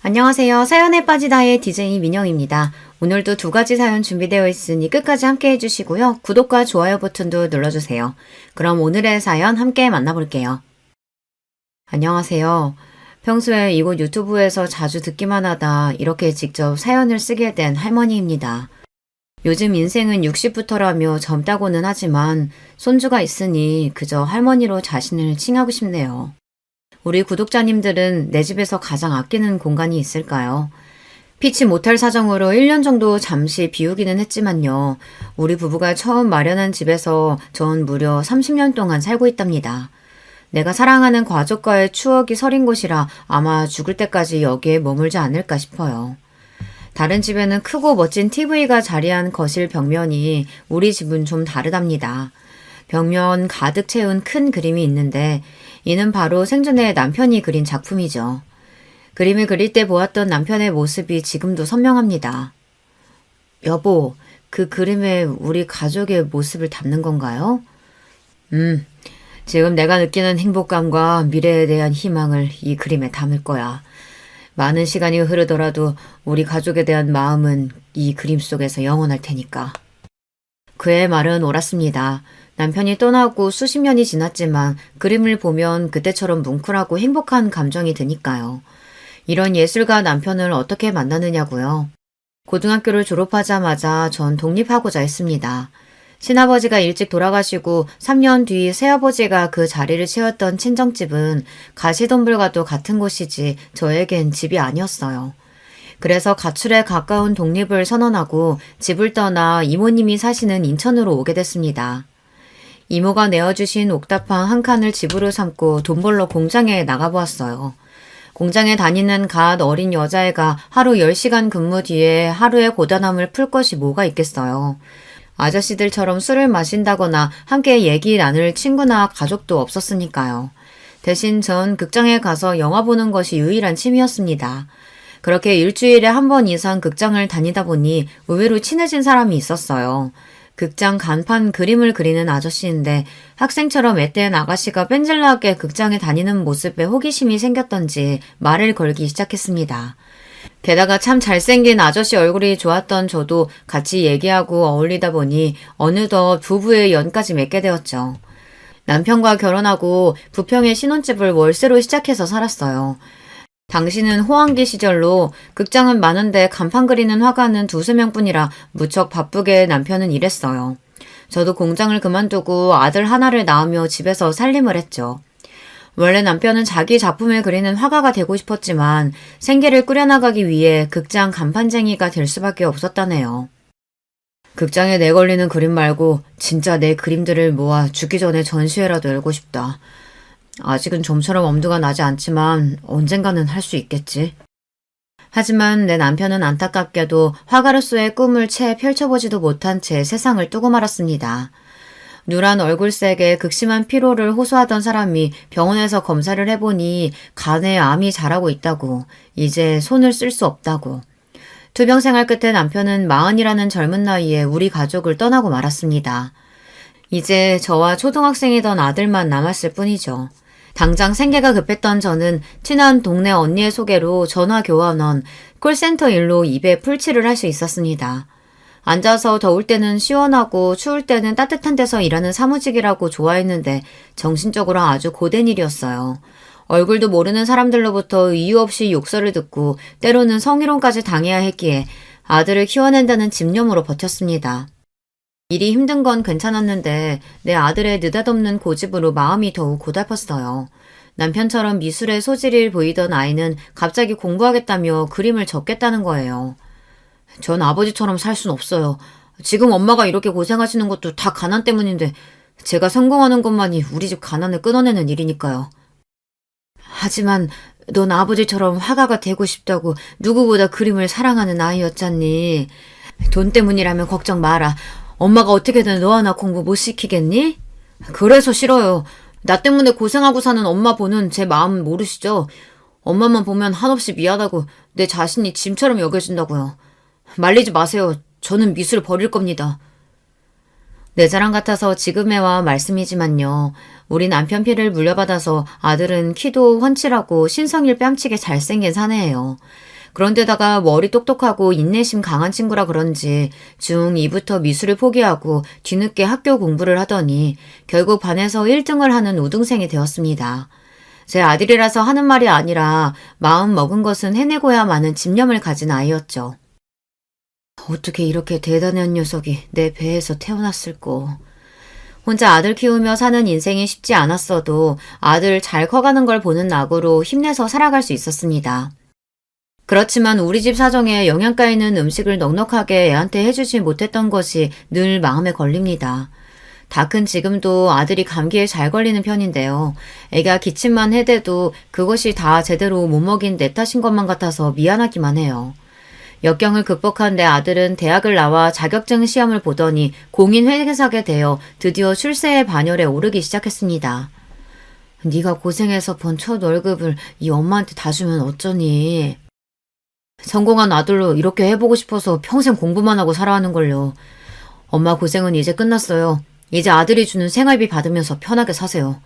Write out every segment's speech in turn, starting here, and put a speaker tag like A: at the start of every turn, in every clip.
A: 안녕하세요. 사연에 빠지다의 DJ 민영입니다. 오늘도 두 가지 사연 준비되어 있으니 끝까지 함께 해주시고요. 구독과 좋아요 버튼도 눌러주세요. 그럼 오늘의 사연 함께 만나볼게요. 안녕하세요. 평소에 이곳 유튜브에서 자주 듣기만 하다 이렇게 직접 사연을 쓰게 된 할머니입니다. 요즘 인생은 60부터라며 젊다고는 하지만 손주가 있으니 그저 할머니로 자신을 칭하고 싶네요. 우리 구독자님들은 내 집에서 가장 아끼는 공간이 있을까요? 피치 못할 사정으로 1년 정도 잠시 비우기는 했지만요. 우리 부부가 처음 마련한 집에서 전 무려 30년 동안 살고 있답니다. 내가 사랑하는 가족과의 추억이 서린 곳이라 아마 죽을 때까지 여기에 머물지 않을까 싶어요. 다른 집에는 크고 멋진 TV가 자리한 거실 벽면이 우리 집은 좀 다르답니다. 벽면 가득 채운 큰 그림이 있는데 이는 바로 생전에 남편이 그린 작품이죠. 그림을 그릴 때 보았던 남편의 모습이 지금도 선명합니다. 여보, 그 그림에 우리 가족의 모습을 담는 건가요? 지금 내가 느끼는 행복감과 미래에 대한 희망을 이 그림에 담을 거야. 많은 시간이 흐르더라도 우리 가족에 대한 마음은 이 그림 속에서 영원할 테니까. 그의 말은 옳았습니다. 남편이 떠나고 수십 년이 지났지만 그림을 보면 그때처럼 뭉클하고 행복한 감정이 드니까요. 이런 예술가 남편을 어떻게 만나느냐고요. 고등학교를 졸업하자마자 전 독립하고자 했습니다. 친아버지가 일찍 돌아가시고 3년 뒤 새아버지가 그 자리를 채웠던 친정집은 가시덤불과도 같은 곳이지 저에겐 집이 아니었어요. 그래서 가출에 가까운 독립을 선언하고 집을 떠나 이모님이 사시는 인천으로 오게 됐습니다. 이모가 내어주신 옥탑방 한 칸을 집으로 삼고 돈 벌러 공장에 나가보았어요. 공장에 다니는 갓 어린 여자애가 하루 10시간 근무 뒤에 하루의 고단함을 풀 것이 뭐가 있겠어요. 아저씨들처럼 술을 마신다거나 함께 얘기 나눌 친구나 가족도 없었으니까요. 대신 전 극장에 가서 영화 보는 것이 유일한 취미였습니다. 그렇게 일주일에 한 번 이상 극장을 다니다 보니 의외로 친해진 사람이 있었어요. 극장 간판 그림을 그리는 아저씨인데 학생처럼 앳된 아가씨가 뺀질나게 극장에 다니는 모습에 호기심이 생겼던지 말을 걸기 시작했습니다. 게다가 참 잘생긴 아저씨 얼굴이 좋았던 저도 같이 얘기하고 어울리다 보니 어느덧 부부의 연까지 맺게 되었죠. 남편과 결혼하고 부평에 신혼집을 월세로 시작해서 살았어요. 당시는 호황기 시절로 극장은 많은데 간판 그리는 화가는 두세 명뿐이라 무척 바쁘게 남편은 일했어요. 저도 공장을 그만두고 아들 하나를 낳으며 집에서 살림을 했죠. 원래 남편은 자기 작품을 그리는 화가가 되고 싶었지만 생계를 꾸려나가기 위해 극장 간판쟁이가 될 수밖에 없었다네요. 극장에 내걸리는 그림 말고 진짜 내 그림들을 모아 죽기 전에 전시회라도 열고 싶다. 아직은 좀처럼 엄두가 나지 않지만 언젠가는 할 수 있겠지. 하지만 내 남편은 안타깝게도 화가로서의 꿈을 채 펼쳐보지도 못한 채 세상을 뜨고 말았습니다. 누런 얼굴색에 극심한 피로를 호소하던 사람이 병원에서 검사를 해보니 간에 암이 자라고 있다고, 이제 손을 쓸 수 없다고. 투병 생활 끝에 남편은 40이라는 젊은 나이에 우리 가족을 떠나고 말았습니다. 이제 저와 초등학생이던 아들만 남았을 뿐이죠. 당장 생계가 급했던 저는 친한 동네 언니의 소개로 전화교환원, 콜센터 일로 입에 풀칠을 할 수 있었습니다. 앉아서 더울 때는 시원하고 추울 때는 따뜻한 데서 일하는 사무직이라고 좋아했는데 정신적으로 아주 고된 일이었어요. 얼굴도 모르는 사람들로부터 이유 없이 욕설을 듣고 때로는 성희롱까지 당해야 했기에 아들을 키워낸다는 집념으로 버텼습니다. 일이 힘든 건 괜찮았는데 내 아들의 느닷없는 고집으로 마음이 더욱 고달팠어요. 남편처럼 미술에 소질이 보이던 아이는 갑자기 공부하겠다며 그림을 접겠다는 거예요. 전 아버지처럼 살 순 없어요. 지금 엄마가 이렇게 고생하시는 것도 다 가난 때문인데 제가 성공하는 것만이 우리 집 가난을 끊어내는 일이니까요. 하지만 넌 아버지처럼 화가가 되고 싶다고 누구보다 그림을 사랑하는 아이였잖니. 돈 때문이라면 걱정 마라. 엄마가 어떻게든 너 하나 공부 못 시키겠니? 그래서 싫어요. 나 때문에 고생하고 사는 엄마 보는 제 마음 모르시죠? 엄마만 보면 한없이 미안하고 내 자신이 짐처럼 여겨진다고요. 말리지 마세요. 저는 미술을 버릴 겁니다. 내 자랑 같아서 지금 해와 말씀이지만요. 우리 남편 피를 물려받아서 아들은 키도 훤칠하고 신성일 뺨치게 잘생긴 사내예요. 그런데다가 머리 똑똑하고 인내심 강한 친구라 그런지 중2부터 미술을 포기하고 뒤늦게 학교 공부를 하더니 결국 반에서 1등을 하는 우등생이 되었습니다. 제 아들이라서 하는 말이 아니라 마음 먹은 것은 해내고야 마는 집념을 가진 아이였죠. 어떻게 이렇게 대단한 녀석이 내 배에서 태어났을꼬. 혼자 아들 키우며 사는 인생이 쉽지 않았어도 아들 잘 커가는 걸 보는 낙으로 힘내서 살아갈 수 있었습니다. 그렇지만 우리 집 사정에 영양가 있는 음식을 넉넉하게 애한테 해주지 못했던 것이 늘 마음에 걸립니다. 다 큰 지금도 아들이 감기에 잘 걸리는 편인데요. 애가 기침만 해대도 그것이 다 제대로 못 먹인 내 탓인 것만 같아서 미안하기만 해요. 역경을 극복한 내 아들은 대학을 나와 자격증 시험을 보더니 공인회계사게 되어 드디어 출세의 반열에 오르기 시작했습니다. 네가 고생해서 번 첫 월급을 이 엄마한테 다 주면 어쩌니. 성공한 아들로 이렇게 해보고 싶어서 평생 공부만 하고 살아가는걸요. 엄마 고생은 이제 끝났어요. 이제 아들이 주는 생활비 받으면서 편하게 사세요.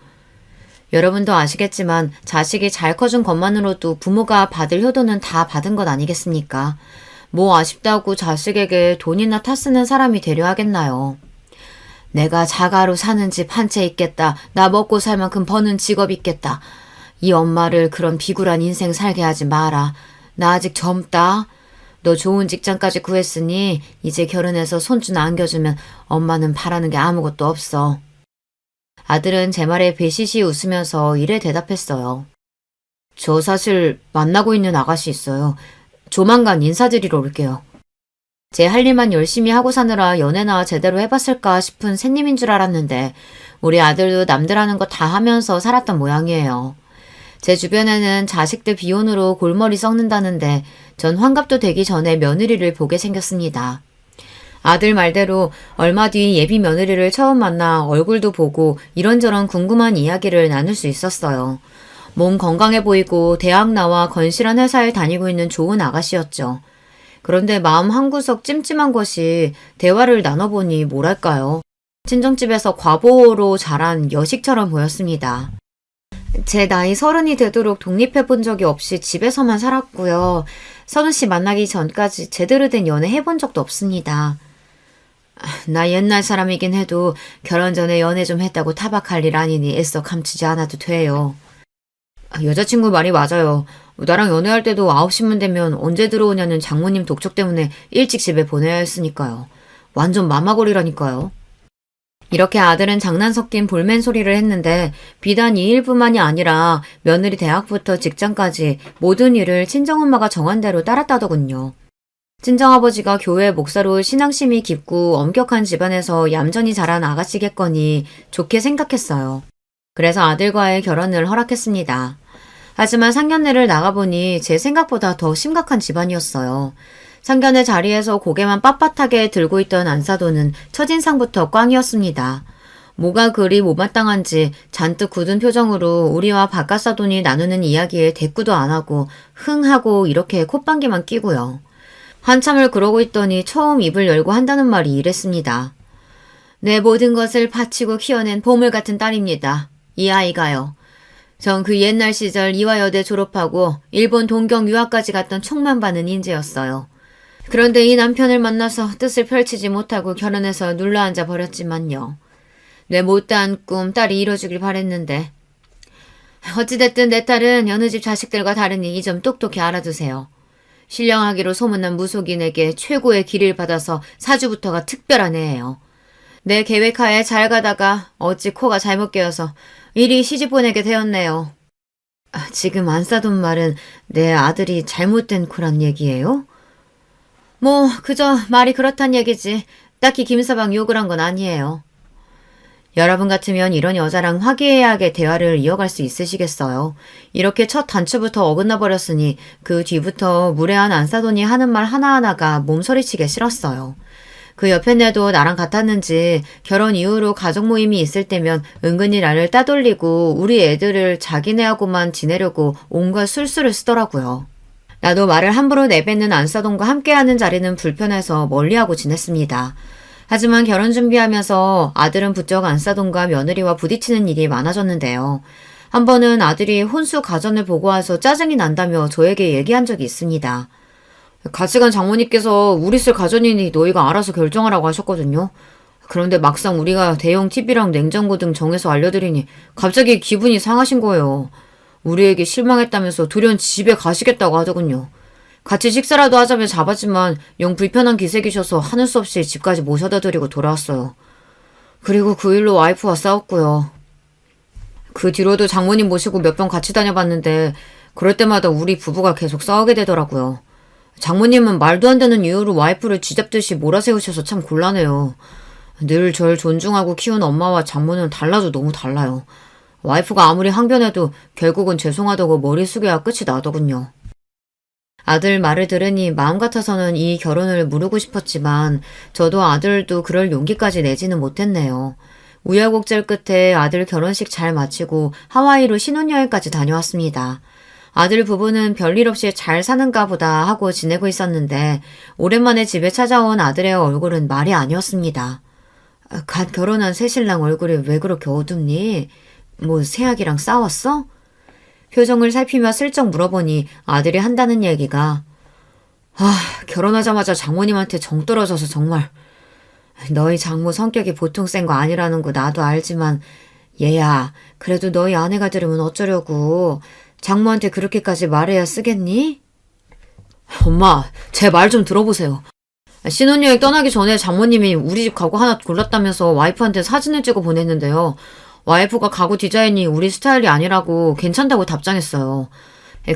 A: 여러분도 아시겠지만 자식이 잘 커준 것만으로도 부모가 받을 효도는 다 받은 것 아니겠습니까? 뭐 아쉽다고 자식에게 돈이나 타 쓰는 사람이 되려 하겠나요? 내가 자가로 사는 집 한 채 있겠다. 나 먹고 살 만큼 버는 직업 있겠다. 이 엄마를 그런 비굴한 인생 살게 하지 마라. 나 아직 젊다. 너 좋은 직장까지 구했으니 이제 결혼해서 손주나 안겨주면 엄마는 바라는 게 아무것도 없어. 아들은 제 말에 배시시 웃으면서 이래 대답했어요. 저 사실 만나고 있는 아가씨 있어요. 조만간 인사드리러 올게요. 제 할 일만 열심히 하고 사느라 연애나 제대로 해봤을까 싶은 새님인 줄 알았는데 우리 아들도 남들 하는 거 다 하면서 살았던 모양이에요. 제 주변에는 자식들 비혼으로 골머리 썩는다는데 전 환갑도 되기 전에 며느리를 보게 생겼습니다. 아들 말대로 얼마 뒤 예비 며느리를 처음 만나 얼굴도 보고 이런저런 궁금한 이야기를 나눌 수 있었어요. 몸 건강해 보이고 대학 나와 건실한 회사에 다니고 있는 좋은 아가씨였죠. 그런데 마음 한구석 찜찜한 것이 대화를 나눠보니 뭐랄까요. 친정집에서 과보로 자란 여식처럼 보였습니다. 제 나이 30이 되도록 독립해 본 적이 없이 집에서만 살았고요. 선우 씨 만나기 전까지 제대로 된 연애 해본 적도 없습니다. 나 옛날 사람이긴 해도 결혼 전에 연애 좀 했다고 타박할 일 아니니 애써 감추지 않아도 돼요. 여자친구 말이 맞아요. 나랑 연애할 때도 9시만 되면 언제 들어오냐는 장모님 독촉 때문에 일찍 집에 보내야 했으니까요. 완전 마마골이라니까요. 이렇게 아들은 장난 섞인 볼멘 소리를 했는데 비단 이 일뿐만이 아니라 며느리 대학부터 직장까지 모든 일을 친정엄마가 정한 대로 따랐다더군요. 친정아버지가 교회 목사로 신앙심이 깊고 엄격한 집안에서 얌전히 자란 아가씨겠거니 좋게 생각했어요. 그래서 아들과의 결혼을 허락했습니다. 하지만 상견례를 나가보니 제 생각보다 더 심각한 집안이었어요. 상견례 자리에서 고개만 빳빳하게 들고 있던 안사돈은 첫인상부터 꽝이었습니다. 뭐가 그리 못마땅한지 잔뜩 굳은 표정으로 우리와 바깥사돈이 나누는 이야기에 대꾸도 안 하고 흥하고 이렇게 콧방귀만 끼고요. 한참을 그러고 있더니 처음 입을 열고 한다는 말이 이랬습니다. 내 모든 것을 바치고 키워낸 보물 같은 딸입니다. 이 아이가요. 전 그 옛날 시절 이화여대 졸업하고 일본 동경 유학까지 갔던 촉만 받는 인재였어요. 그런데 이 남편을 만나서 뜻을 펼치지 못하고 결혼해서 눌러앉아 버렸지만요. 내 못다한 꿈 딸이 이뤄주길 바랬는데. 어찌됐든 내 딸은 여느 집 자식들과 다르니 이 점 똑똑히 알아두세요. 신령하기로 소문난 무속인에게 최고의 기를 받아서 사주부터가 특별한 애예요. 내 계획하에 잘 가다가 어찌 코가 잘못 깨어서 이리 시집 보내게 되었네요. 지금 안싸돈 말은 내 아들이 잘못된 코란 얘기예요? 뭐 그저 말이 그렇단 얘기지 딱히 김서방 욕을 한 건 아니에요. 여러분 같으면 이런 여자랑 화기애애하게 대화를 이어갈 수 있으시겠어요? 이렇게 첫 단추부터 어긋나 버렸으니 그 뒤부터 무례한 안싸돈이 하는 말 하나하나가 몸서리치게 싫었어요. 그 옆에 내도 나랑 같았는지 결혼 이후로 가족 모임이 있을 때면 은근히 나를 따돌리고 우리 애들을 자기네하고만 지내려고 온갖 술수를 쓰더라고요. 나도 말을 함부로 내뱉는 안싸돈과 함께하는 자리는 불편해서 멀리하고 지냈습니다. 하지만 결혼 준비하면서 아들은 부쩍 안싸돈과 며느리와 부딪히는 일이 많아졌는데요. 한 번은 아들이 혼수 가전을 보고 와서 짜증이 난다며 저에게 얘기한 적이 있습니다. 같이 간 장모님께서 우리 쓸 가전이니 너희가 알아서 결정하라고 하셨거든요. 그런데 막상 우리가 대형 TV랑 냉장고 등 정해서 알려드리니 갑자기 기분이 상하신 거예요. 우리에게 실망했다면서 돌연 집에 가시겠다고 하더군요. 같이 식사라도 하자며 잡았지만 영 불편한 기색이셔서 하는 수 없이 집까지 모셔다 드리고 돌아왔어요. 그리고 그 일로 와이프와 싸웠고요. 그 뒤로도 장모님 모시고 몇 번 같이 다녀봤는데 그럴 때마다 우리 부부가 계속 싸우게 되더라고요. 장모님은 말도 안 되는 이유로 와이프를 쥐잡듯이 몰아세우셔서 참 곤란해요. 늘 절 존중하고 키운 엄마와 장모는 달라도 너무 달라요. 와이프가 아무리 항변해도 결국은 죄송하다고 머리 숙여야 끝이 나더군요. 아들 말을 들으니 마음 같아서는 이 결혼을 무르고 싶었지만 저도 아들도 그럴 용기까지 내지는 못했네요. 우여곡절 끝에 아들 결혼식 잘 마치고 하와이로 신혼여행까지 다녀왔습니다. 아들 부부는 별일 없이 잘 사는가 보다 하고 지내고 있었는데 오랜만에 집에 찾아온 아들의 얼굴은 말이 아니었습니다. 갓 결혼한 새신랑 얼굴이 왜 그렇게 어둡니? 뭐 새아기랑 싸웠어? 표정을 살피며 슬쩍 물어보니 아들이 한다는 얘기가 결혼하자마자 장모님한테 정 떨어져서 정말 너희 장모 성격이 보통 센 거 아니라는 거 나도 알지만 얘야 그래도 너희 아내가 들으면 어쩌려고 장모한테 그렇게까지 말해야 쓰겠니? 엄마 제 말 좀 들어보세요. 신혼여행 떠나기 전에 장모님이 우리 집 가구 하나 골랐다면서 와이프한테 사진을 찍어 보냈는데요. 와이프가 가구 디자인이 우리 스타일이 아니라고 괜찮다고 답장했어요.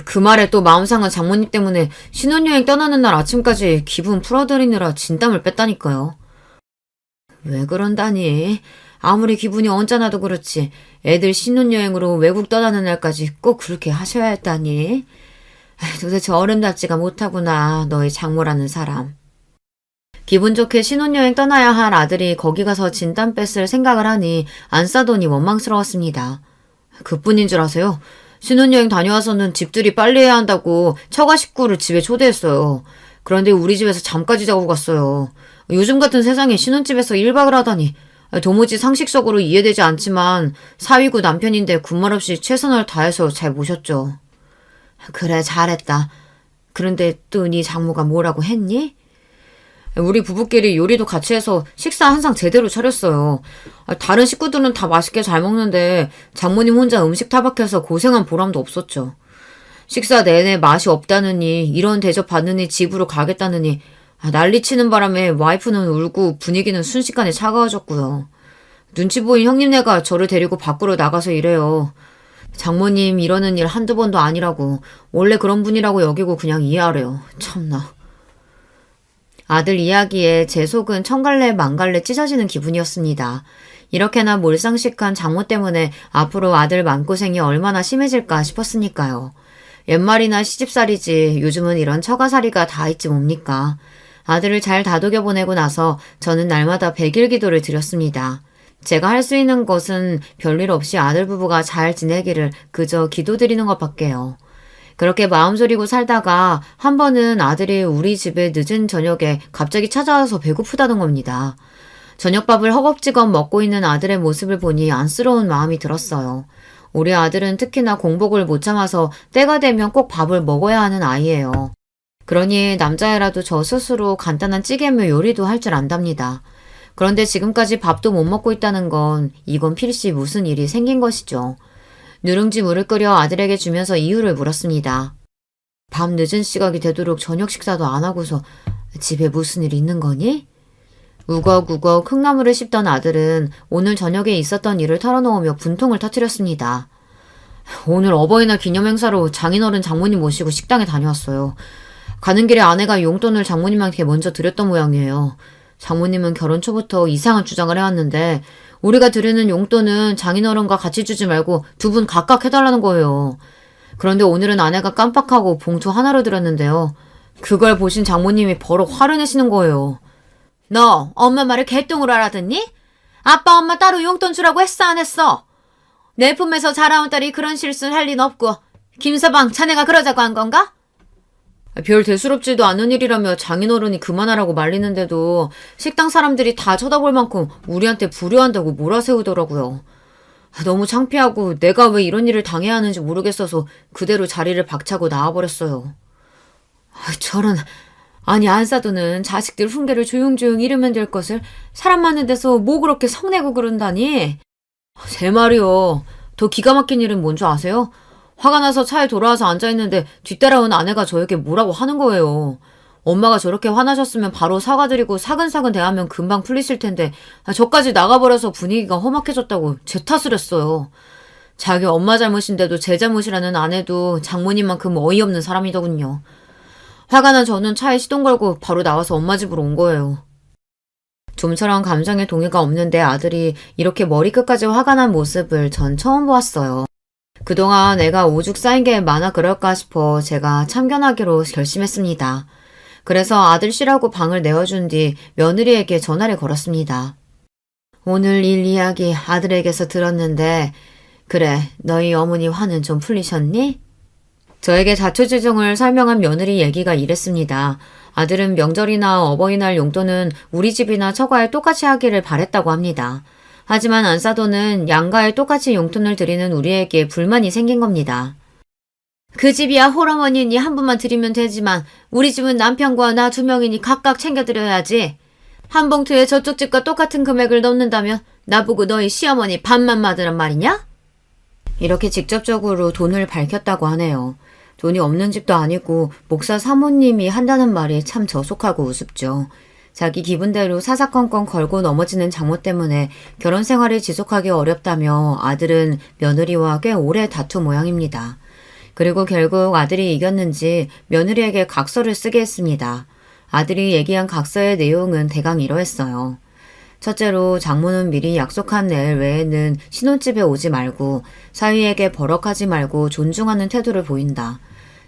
A: 그 말에 또 마음 상한 장모님 때문에 신혼여행 떠나는 날 아침까지 기분 풀어드리느라 진땀을 뺐다니까요. 왜 그런다니? 아무리 기분이 언짢아도 그렇지 애들 신혼여행으로 외국 떠나는 날까지 꼭 그렇게 하셔야 했다니? 도대체 어른답지가 못하구나 너희 장모라는 사람. 기분 좋게 신혼여행 떠나야 할 아들이 거기 가서 진땀 뺐을 생각을 하니 안 싸더니 원망스러웠습니다. 그뿐인 줄 아세요? 신혼여행 다녀와서는 집들이 빨리 해야 한다고 처가 식구를 집에 초대했어요. 그런데 우리 집에서 잠까지 자고 갔어요. 요즘 같은 세상에 신혼집에서 1박을 하다니 도무지 상식적으로 이해되지 않지만 사위고 남편인데 군말 없이 최선을 다해서 잘 모셨죠. 그래 잘했다. 그런데 또 네 장모가 뭐라고 했니? 우리 부부끼리 요리도 같이 해서 식사 한상 제대로 차렸어요. 다른 식구들은 다 맛있게 잘 먹는데 장모님 혼자 음식 타박해서 고생한 보람도 없었죠. 식사 내내 맛이 없다느니 이런 대접 받느니 집으로 가겠다느니 난리치는 바람에 와이프는 울고 분위기는 순식간에 차가워졌고요. 눈치 보인 형님네가 저를 데리고 밖으로 나가서 이래요. 장모님 이러는 일 한두 번도 아니라고 원래 그런 분이라고 여기고 그냥 이해하래요. 참나. 아들 이야기에 제 속은 천갈래 만갈래 찢어지는 기분이었습니다. 이렇게나 몰상식한 장모 때문에 앞으로 아들 맘고생이 얼마나 심해질까 싶었으니까요. 옛말이나 시집살이지 요즘은 이런 처가살이가 다 있지 뭡니까. 아들을 잘 다독여 보내고 나서 저는 날마다 100일 기도를 드렸습니다. 제가 할 수 있는 것은 별일 없이 아들 부부가 잘 지내기를 그저 기도드리는 것밖에요. 그렇게 마음 졸이고 살다가 한 번은 아들이 우리 집에 늦은 저녁에 갑자기 찾아와서 배고프다는 겁니다. 저녁밥을 허겁지겁 먹고 있는 아들의 모습을 보니 안쓰러운 마음이 들었어요. 우리 아들은 특히나 공복을 못 참아서 때가 되면 꼭 밥을 먹어야 하는 아이예요. 그러니 남자애라도 저 스스로 간단한 찌개며 요리도 할 줄 안답니다. 그런데 지금까지 밥도 못 먹고 있다는 건 이건 필시 무슨 일이 생긴 것이죠. 누룽지 물을 끓여 아들에게 주면서 이유를 물었습니다. 밤 늦은 시각이 되도록 저녁 식사도 안 하고서 집에 무슨 일 있는 거니? 우걱우걱 콩나물을 씹던 아들은 오늘 저녁에 있었던 일을 털어놓으며 분통을 터뜨렸습니다. 오늘 어버이날 기념행사로 장인어른 장모님 모시고 식당에 다녀왔어요. 가는 길에 아내가 용돈을 장모님한테 먼저 드렸던 모양이에요. 장모님은 결혼 초부터 이상한 주장을 해왔는데 우리가 드리는 용돈은 장인어른과 같이 주지 말고 두 분 각각 해달라는 거예요. 그런데 오늘은 아내가 깜빡하고 봉투 하나로 드렸는데요. 그걸 보신 장모님이 버럭 화를 내시는 거예요. 너 엄마 말을 개똥으로 알아듣니? 아빠 엄마 따로 용돈 주라고 했어 안 했어? 내 품에서 자라온 딸이 그런 실수를 할 리는 없고 김서방 자네가 그러자고 한 건가? 별 대수롭지도 않은 일이라며 장인어른이 그만하라고 말리는데도 식당 사람들이 다 쳐다볼 만큼 우리한테 불효한다고 몰아세우더라고요. 너무 창피하고 내가 왜 이런 일을 당해야 하는지 모르겠어서 그대로 자리를 박차고 나와버렸어요. 저런, 아니 안사도는 자식들 훈계를 조용조용 이르면 될 것을 사람 많은 데서 뭐 그렇게 성내고 그런다니? 제 말이요. 더 기가 막힌 일은 뭔 줄 아세요? 화가 나서 차에 돌아와서 앉아있는데 뒤따라온 아내가 저에게 뭐라고 하는 거예요. 엄마가 저렇게 화나셨으면 바로 사과드리고 사근사근 대하면 금방 풀리실 텐데 저까지 나가버려서 분위기가 험악해졌다고 제 탓을 했어요. 자기 엄마 잘못인데도 제 잘못이라는 아내도 장모님만큼 어이없는 사람이더군요. 화가 난 저는 차에 시동 걸고 바로 나와서 엄마 집으로 온 거예요. 좀처럼 감정에 동의가 없는데 아들이 이렇게 머리끝까지 화가 난 모습을 전 처음 보았어요. 그동안 애가 오죽 쌓인 게 많아 그럴까 싶어 제가 참견하기로 결심했습니다. 그래서 아들 쉬라고 방을 내어준 뒤 며느리에게 전화를 걸었습니다. 오늘 일 이야기 아들에게서 들었는데 그래 너희 어머니 화는 좀 풀리셨니? 저에게 자초지종을 설명한 며느리 얘기가 이랬습니다. 아들은 명절이나 어버이날 용돈은 우리 집이나 처가에 똑같이 하기를 바랬다고 합니다. 하지만 안사도는 양가에 똑같이 용돈을 드리는 우리에게 불만이 생긴 겁니다. 그 집이야 홀어머니니 한 분만 드리면 되지만 우리 집은 남편과 나 2명이니 각각 챙겨드려야지. 한 봉투에 저쪽 집과 똑같은 금액을 넣는다면 나보고 너희 시어머니 반만 받으란 말이냐? 이렇게 직접적으로 돈을 밝혔다고 하네요. 돈이 없는 집도 아니고 목사 사모님이 한다는 말이 참 저속하고 우습죠. 자기 기분대로 사사건건 걸고 넘어지는 장모 때문에 결혼 생활을 지속하기 어렵다며 아들은 며느리와 꽤 오래 다투 모양입니다. 그리고 결국 아들이 이겼는지 며느리에게 각서를 쓰게 했습니다. 아들이 얘기한 각서의 내용은 대강 이러했어요. 첫째로 장모는 미리 약속한 날 외에는 신혼집에 오지 말고 사위에게 버럭하지 말고 존중하는 태도를 보인다.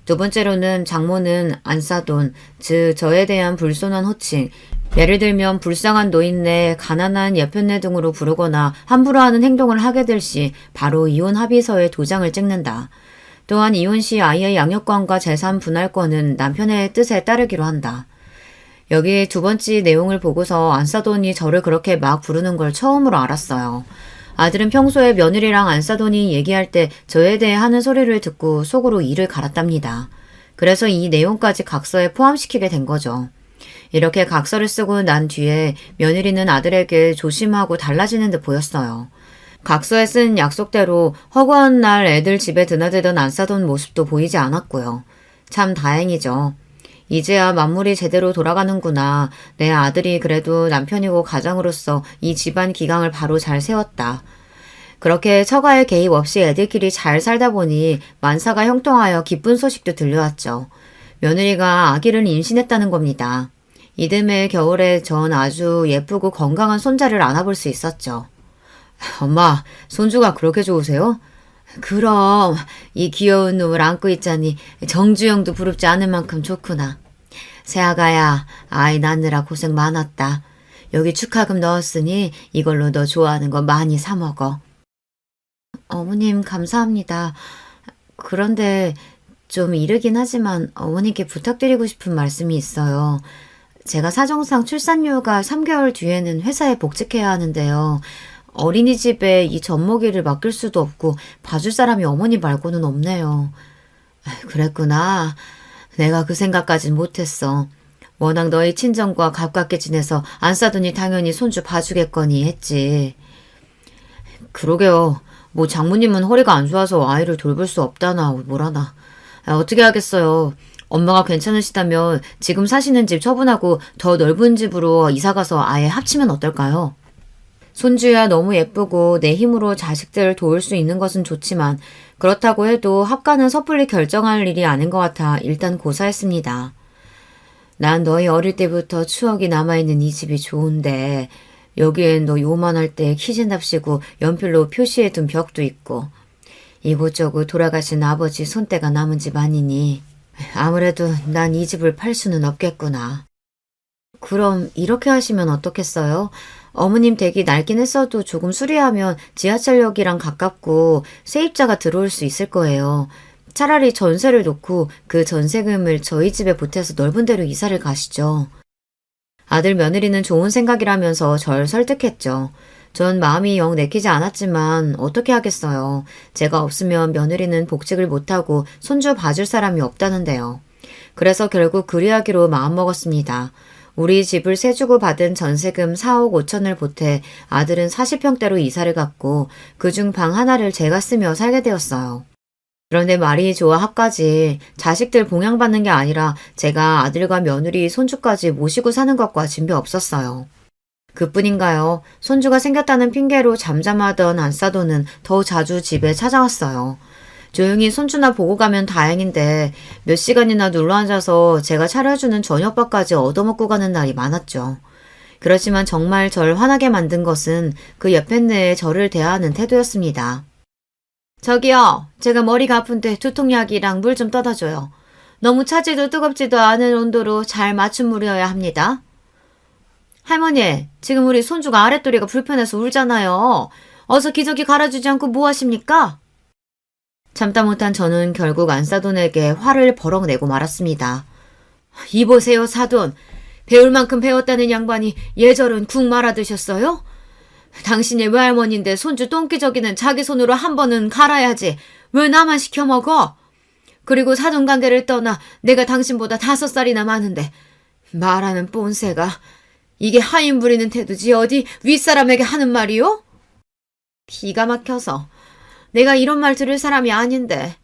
A: 두 번째로는 장모는 안사돈, 즉 저에 대한 불손한 호칭, 예를 들면 불쌍한 노인네, 가난한 예편네 등으로 부르거나 함부로 하는 행동을 하게 될 시 바로 이혼 합의서에 도장을 찍는다. 또한 이혼 시 아이의 양육권과 재산 분할권은 남편의 뜻에 따르기로 한다. 여기 두 번째 내용을 보고서 안사돈이 저를 그렇게 막 부르는 걸 처음으로 알았어요. 아들은 평소에 며느리랑 안사돈이 얘기할 때 저에 대해 하는 소리를 듣고 속으로 이를 갈았답니다. 그래서 이 내용까지 각서에 포함시키게 된 거죠. 이렇게 각서를 쓰고 난 뒤에 며느리는 아들에게 조심하고 달라지는 듯 보였어요. 각서에 쓴 약속대로 허구한 날 애들 집에 드나들던 안사돈 모습도 보이지 않았고요. 참 다행이죠. 이제야 만물이 제대로 돌아가는구나. 내 아들이 그래도 남편이고 가장으로서 이 집안 기강을 바로 잘 세웠다. 그렇게 처가의 개입 없이 애들끼리 잘 살다 보니 만사가 형통하여 기쁜 소식도 들려왔죠. 며느리가 아기를 임신했다는 겁니다. 이듬해 겨울에 전 아주 예쁘고 건강한 손자를 안아볼 수 있었죠. 엄마, 손주가 그렇게 좋으세요? 그럼 이 귀여운 놈을 안고 있자니 정주영도 부럽지 않을 만큼 좋구나. 새아가야, 아이 낳느라 고생 많았다. 여기 축하금 넣었으니 이걸로 너 좋아하는 거 많이 사 먹어. 어머님 감사합니다. 그런데 좀 이르긴 하지만 어머니께 부탁드리고 싶은 말씀이 있어요. 제가 사정상 출산휴가 3개월 뒤에는 회사에 복직해야 하는데요. 어린이집에 이 젖먹이를 맡길 수도 없고 봐줄 사람이 어머니 말고는 없네요. 그랬구나. 내가 그 생각까진 못했어. 워낙 너희 친정과 가깝게 지내서 안사돈이 당연히 손주 봐주겠거니 했지. 그러게요. 뭐 장모님은 허리가 안 좋아서 아이를 돌볼 수 없다나 뭐라나. 어떻게 하겠어요. 엄마가 괜찮으시다면 지금 사시는 집 처분하고 더 넓은 집으로 이사가서 아예 합치면 어떨까요? 손주야 너무 예쁘고 내 힘으로 자식들을 도울 수 있는 것은 좋지만 그렇다고 해도 합가는 섣불리 결정할 일이 아닌 것 같아 일단 고사했습니다. 난 너희 어릴 때부터 추억이 남아있는 이 집이 좋은데 여기엔 너 요만할 때 키진답시고 연필로 표시해둔 벽도 있고 이곳저곳 돌아가신 아버지 손때가 남은 집 아니니 아무래도 난 이 집을 팔 수는 없겠구나. 그럼 이렇게 하시면 어떻겠어요? 어머님 댁이 낡긴 했어도 조금 수리하면 지하철역이랑 가깝고 세입자가 들어올 수 있을 거예요. 차라리 전세를 놓고 그 전세금을 저희 집에 보태서 넓은 데로 이사를 가시죠. 아들 며느리는 좋은 생각이라면서 절 설득했죠. 전 마음이 영 내키지 않았지만 어떻게 하겠어요. 제가 없으면 며느리는 복직을 못하고 손주 봐줄 사람이 없다는데요. 그래서 결국 그리하기로 마음먹었습니다. 우리 집을 세 주고 받은 전세금 4억 5천을 보태 아들은 40평대로 이사를 갔고 그중 방 하나를 제가 쓰며 살게 되었어요. 그런데 말이 좋아 합까지 자식들 봉양받는 게 아니라 제가 아들과 며느리, 손주까지 모시고 사는 것과 진배 없었어요. 그뿐인가요? 손주가 생겼다는 핑계로 잠잠하던 안싸도는 더 자주 집에 찾아왔어요. 조용히 손주나 보고 가면 다행인데 몇 시간이나 눌러앉아서 제가 차려주는 저녁밥까지 얻어먹고 가는 날이 많았죠. 그렇지만 정말 절 화나게 만든 것은 그 옆에 내에 저를 대하는 태도였습니다. 저기요, 제가 머리가 아픈데 두통약이랑 물 좀 떠다 줘요. 너무 차지도 뜨겁지도 않은 온도로 잘 맞춤 물이어야 합니다. 할머니, 지금 우리 손주가 아랫도리가 불편해서 울잖아요. 어서 기저귀 갈아주지 않고 뭐 하십니까? 참다 못한 저는 결국 안사돈에게 화를 버럭 내고 말았습니다. 이보세요, 사돈. 배울 만큼 배웠다는 양반이 예절은 국 말아 드셨어요? 당신이 외할머니인데 손주 똥기저귀는 자기 손으로 한 번은 갈아야지. 왜 나만 시켜 먹어? 그리고 사돈 관계를 떠나 내가 당신보다 5살이나 많은데 말하는 뽐새가 이게 하인 부리는 태도지 어디 윗사람에게 하는 말이요? 기가 막혀서 내가 이런 말 들을 사람이 아닌데.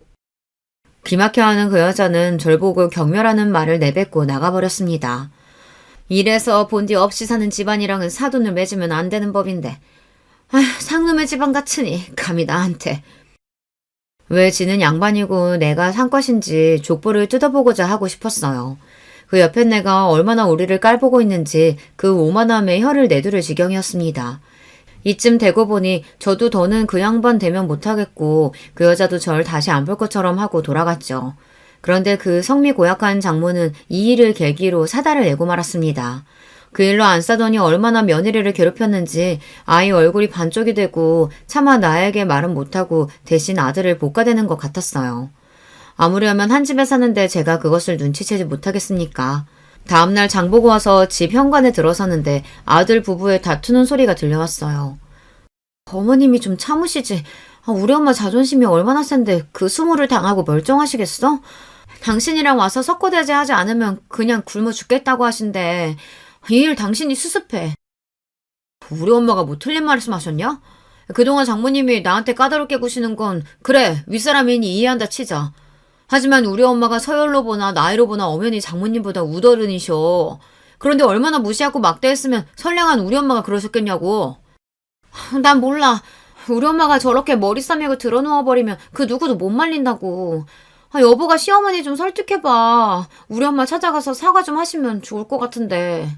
A: 기막혀하는 그 여자는 절 보고 경멸하는 말을 내뱉고 나가버렸습니다. 이래서 본디 없이 사는 집안이랑은 사돈을 맺으면 안 되는 법인데 아휴, 상놈의 집안 같으니 감히 나한테. 왜 지는 양반이고 내가 산 것인지 족보를 뜯어보고자 하고 싶었어요. 그 옆에 내가 얼마나 우리를 깔보고 있는지 그 오만함에 혀를 내두를 지경이었습니다. 이쯤 되고 보니 저도 더는 그 양반 대면 못하겠고 그 여자도 절 다시 안 볼 것처럼 하고 돌아갔죠. 그런데 그 성미 고약한 장모는 이 일을 계기로 사달을 내고 말았습니다. 그 일로 안싸더니 얼마나 며느리를 괴롭혔는지 아이 얼굴이 반쪽이 되고 차마 나에게 말은 못하고 대신 아들을 볶아대는 것 같았어요. 아무려면 한 집에 사는데 제가 그것을 눈치채지 못하겠습니까? 다음날 장 보고 와서 집 현관에 들어서는데 아들 부부의 다투는 소리가 들려왔어요. 어머님이 좀 참으시지. 우리 엄마 자존심이 얼마나 센데 그 수모를 당하고 멀쩡하시겠어? 당신이랑 와서 석고대제 하지 않으면 그냥 굶어 죽겠다고 하신대. 이 일 당신이 수습해. 우리 엄마가 뭐 틀린 말씀하셨냐? 그동안 장모님이 나한테 까다롭게 구시는 건 그래 윗사람이니 이해한다 치자. 하지만 우리 엄마가 서열로 보나 나이로 보나 엄연히 장모님보다 우더른이셔. 그런데 얼마나 무시하고 막대했으면 선량한 우리 엄마가 그러셨겠냐고. 난 몰라. 우리 엄마가 저렇게 머리 싸매고 드러누워버리면 그 누구도 못 말린다고. 여보가 시어머니 좀 설득해봐. 우리 엄마 찾아가서 사과 좀 하시면 좋을 것 같은데.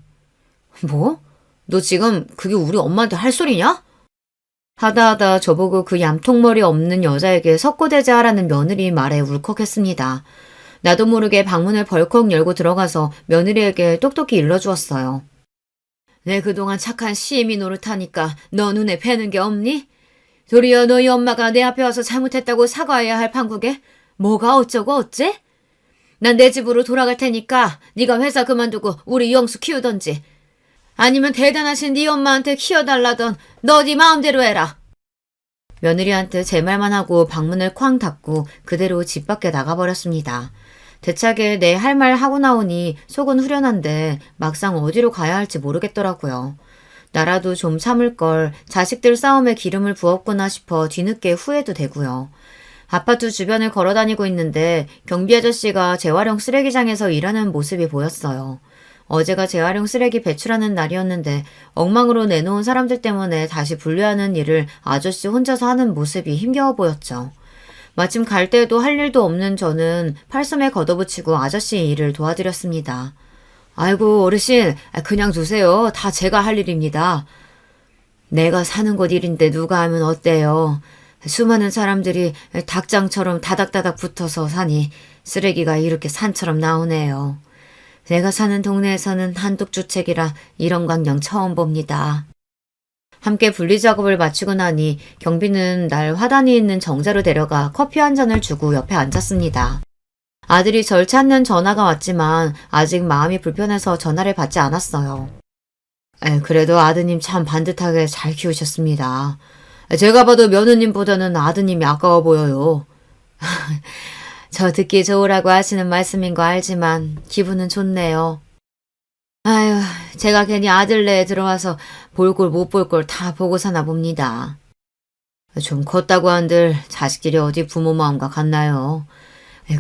A: 뭐? 너 지금 그게 우리 엄마한테 할 소리냐? 하다하다 저보고 그 얌통머리 없는 여자에게 석고대자하라는 며느리 말에 울컥했습니다. 나도 모르게 방문을 벌컥 열고 들어가서 며느리에게 똑똑히 일러주었어요. 내 그동안 착한 시애미 노릇하니까 너 눈에 뵈는 게 없니? 도리어 너희 엄마가 내 앞에 와서 잘못했다고 사과해야 할 판국에 뭐가 어쩌고 어째? 난 내 집으로 돌아갈 테니까 네가 회사 그만두고 우리 영수 키우던지 아니면 대단하신 네 엄마한테 키워달라던 너 네 마음대로 해라. 며느리한테 제 말만 하고 방문을 쾅 닫고 그대로 집 밖에 나가버렸습니다. 대차게 내 할 말 하고 나오니 속은 후련한데 막상 어디로 가야 할지 모르겠더라고요. 나라도 좀 참을 걸 자식들 싸움에 기름을 부었구나 싶어 뒤늦게 후회도 되고요. 아파트 주변을 걸어다니고 있는데 경비 아저씨가 재활용 쓰레기장에서 일하는 모습이 보였어요. 어제가 재활용 쓰레기 배출하는 날이었는데 엉망으로 내놓은 사람들 때문에 다시 분류하는 일을 아저씨 혼자서 하는 모습이 힘겨워 보였죠. 마침 갈 때도 할 일도 없는 저는 팔섬에 걷어붙이고 아저씨 일을 도와드렸습니다. 아이고 어르신 그냥 두세요. 다 제가 할 일입니다. 내가 사는 곳 일인데 누가 하면 어때요. 수많은 사람들이 닭장처럼 다닥다닥 붙어서 사니 쓰레기가 이렇게 산처럼 나오네요. 내가 사는 동네에서는 한독주택이라 이런 광경 처음 봅니다. 함께 분리 작업을 마치고 나니 경비는 날 화단이 있는 정자로 데려가 커피 한 잔을 주고 옆에 앉았습니다. 아들이 절 찾는 전화가 왔지만 아직 마음이 불편해서 전화를 받지 않았어요. 그래도 아드님 참 반듯하게 잘 키우셨습니다. 제가 봐도 며느님보다는 아드님이 아까워 보여요. 저 듣기 좋으라고 하시는 말씀인 거 알지만 기분은 좋네요. 아유, 제가 괜히 아들네에 들어와서 볼 꼴 못 볼 꼴 다 보고 사나 봅니다. 좀 컸다고 한들 자식들이 어디 부모 마음과 같나요?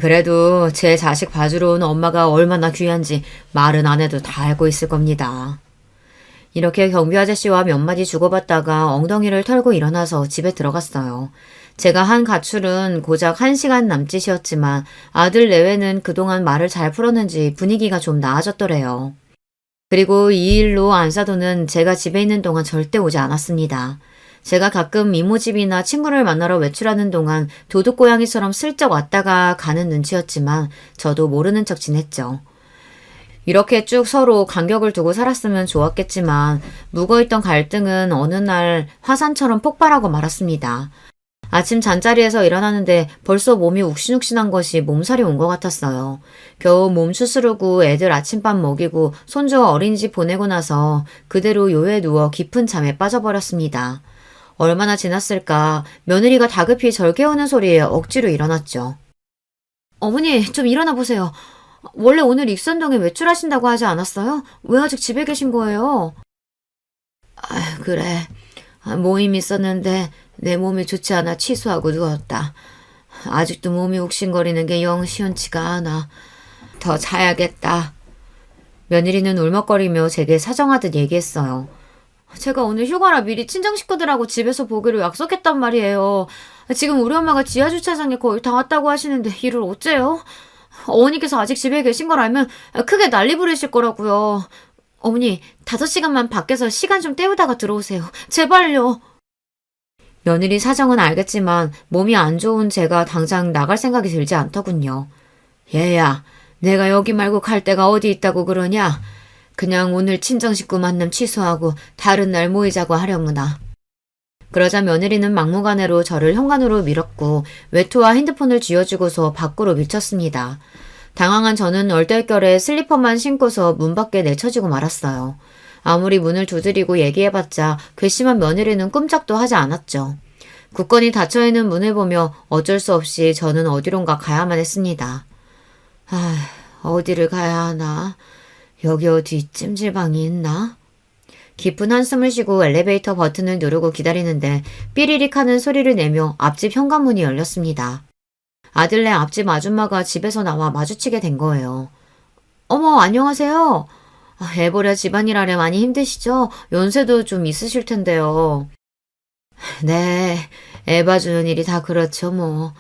A: 그래도 제 자식 봐주러 온 엄마가 얼마나 귀한지 말은 안 해도 다 알고 있을 겁니다. 이렇게 경비 아저씨와 몇 마디 주고받다가 엉덩이를 털고 일어나서 집에 들어갔어요. 제가 한 가출은 고작 1시간 남짓이었지만 아들 내외는 그동안 말을 잘 풀었는지 분위기가 좀 나아졌더래요. 그리고 이 일로 안사도는 제가 집에 있는 동안 절대 오지 않았습니다. 제가 가끔 이모집이나 친구를 만나러 외출하는 동안 도둑고양이처럼 슬쩍 왔다가 가는 눈치였지만 저도 모르는 척 지냈죠. 이렇게 쭉 서로 간격을 두고 살았으면 좋았겠지만 묵어있던 갈등은 어느 날 화산처럼 폭발하고 말았습니다. 아침 잠자리에서 일어나는데 벌써 몸이 욱신욱신한 것이 몸살이 온 것 같았어요. 겨우 몸 추스르고 애들 아침밥 먹이고 손주 어린이집 보내고 나서 그대로 요에 누워 깊은 잠에 빠져버렸습니다. 얼마나 지났을까 며느리가 다급히 절 깨우는 소리에 억지로 일어났죠. 어머니 좀 일어나 보세요. 원래 오늘 익선동에 외출하신다고 하지 않았어요? 왜 아직 집에 계신 거예요? 그래. 모임 있었는데 내 몸이 좋지 않아 취소하고 누웠다. 아직도 몸이 욱신거리는 게 영 시원치가 않아. 더 자야겠다. 며느리는 울먹거리며 제게 사정하듯 얘기했어요. 제가 오늘 휴가라 미리 친정 식구들하고 집에서 보기로 약속했단 말이에요. 지금 우리 엄마가 지하주차장에 거의 다 왔다고 하시는데 이를 어째요? 어머니께서 아직 집에 계신 걸 알면 크게 난리 부르실 거라고요. 어머니 5시간만 밖에서 시간 좀 때우다가 들어오세요. 제발요. 며느리 사정은 알겠지만 몸이 안 좋은 제가 당장 나갈 생각이 들지 않더군요. 얘야, 내가 여기 말고 갈 데가 어디 있다고 그러냐? 그냥 오늘 친정 식구 만남 취소하고 다른 날 모이자고 하려무나. 그러자 며느리는 막무가내로 저를 현관으로 밀었고 외투와 핸드폰을 쥐어주고서 밖으로 밀쳤습니다. 당황한 저는 얼떨결에 슬리퍼만 신고서 문 밖에 내쳐지고 말았어요. 아무리 문을 두드리고 얘기해봤자 괘씸한 며느리는 꼼짝도 하지 않았죠. 굳건히 닫혀있는 문을 보며 어쩔 수 없이 저는 어디론가 가야만 했습니다. 어디를 가야 하나? 여기 어디 찜질방이 있나? 깊은 한숨을 쉬고 엘리베이터 버튼을 누르고 기다리는데 삐리릭 하는 소리를 내며 앞집 현관문이 열렸습니다. 아들네 앞집 아줌마가 집에서 나와 마주치게 된 거예요. 어머, 안녕하세요. 애보ля 집안일 하려 많이 힘드시죠? 연세도 좀 있으실 텐데요. 네, 애 봐주는 일이 다 그렇죠 뭐.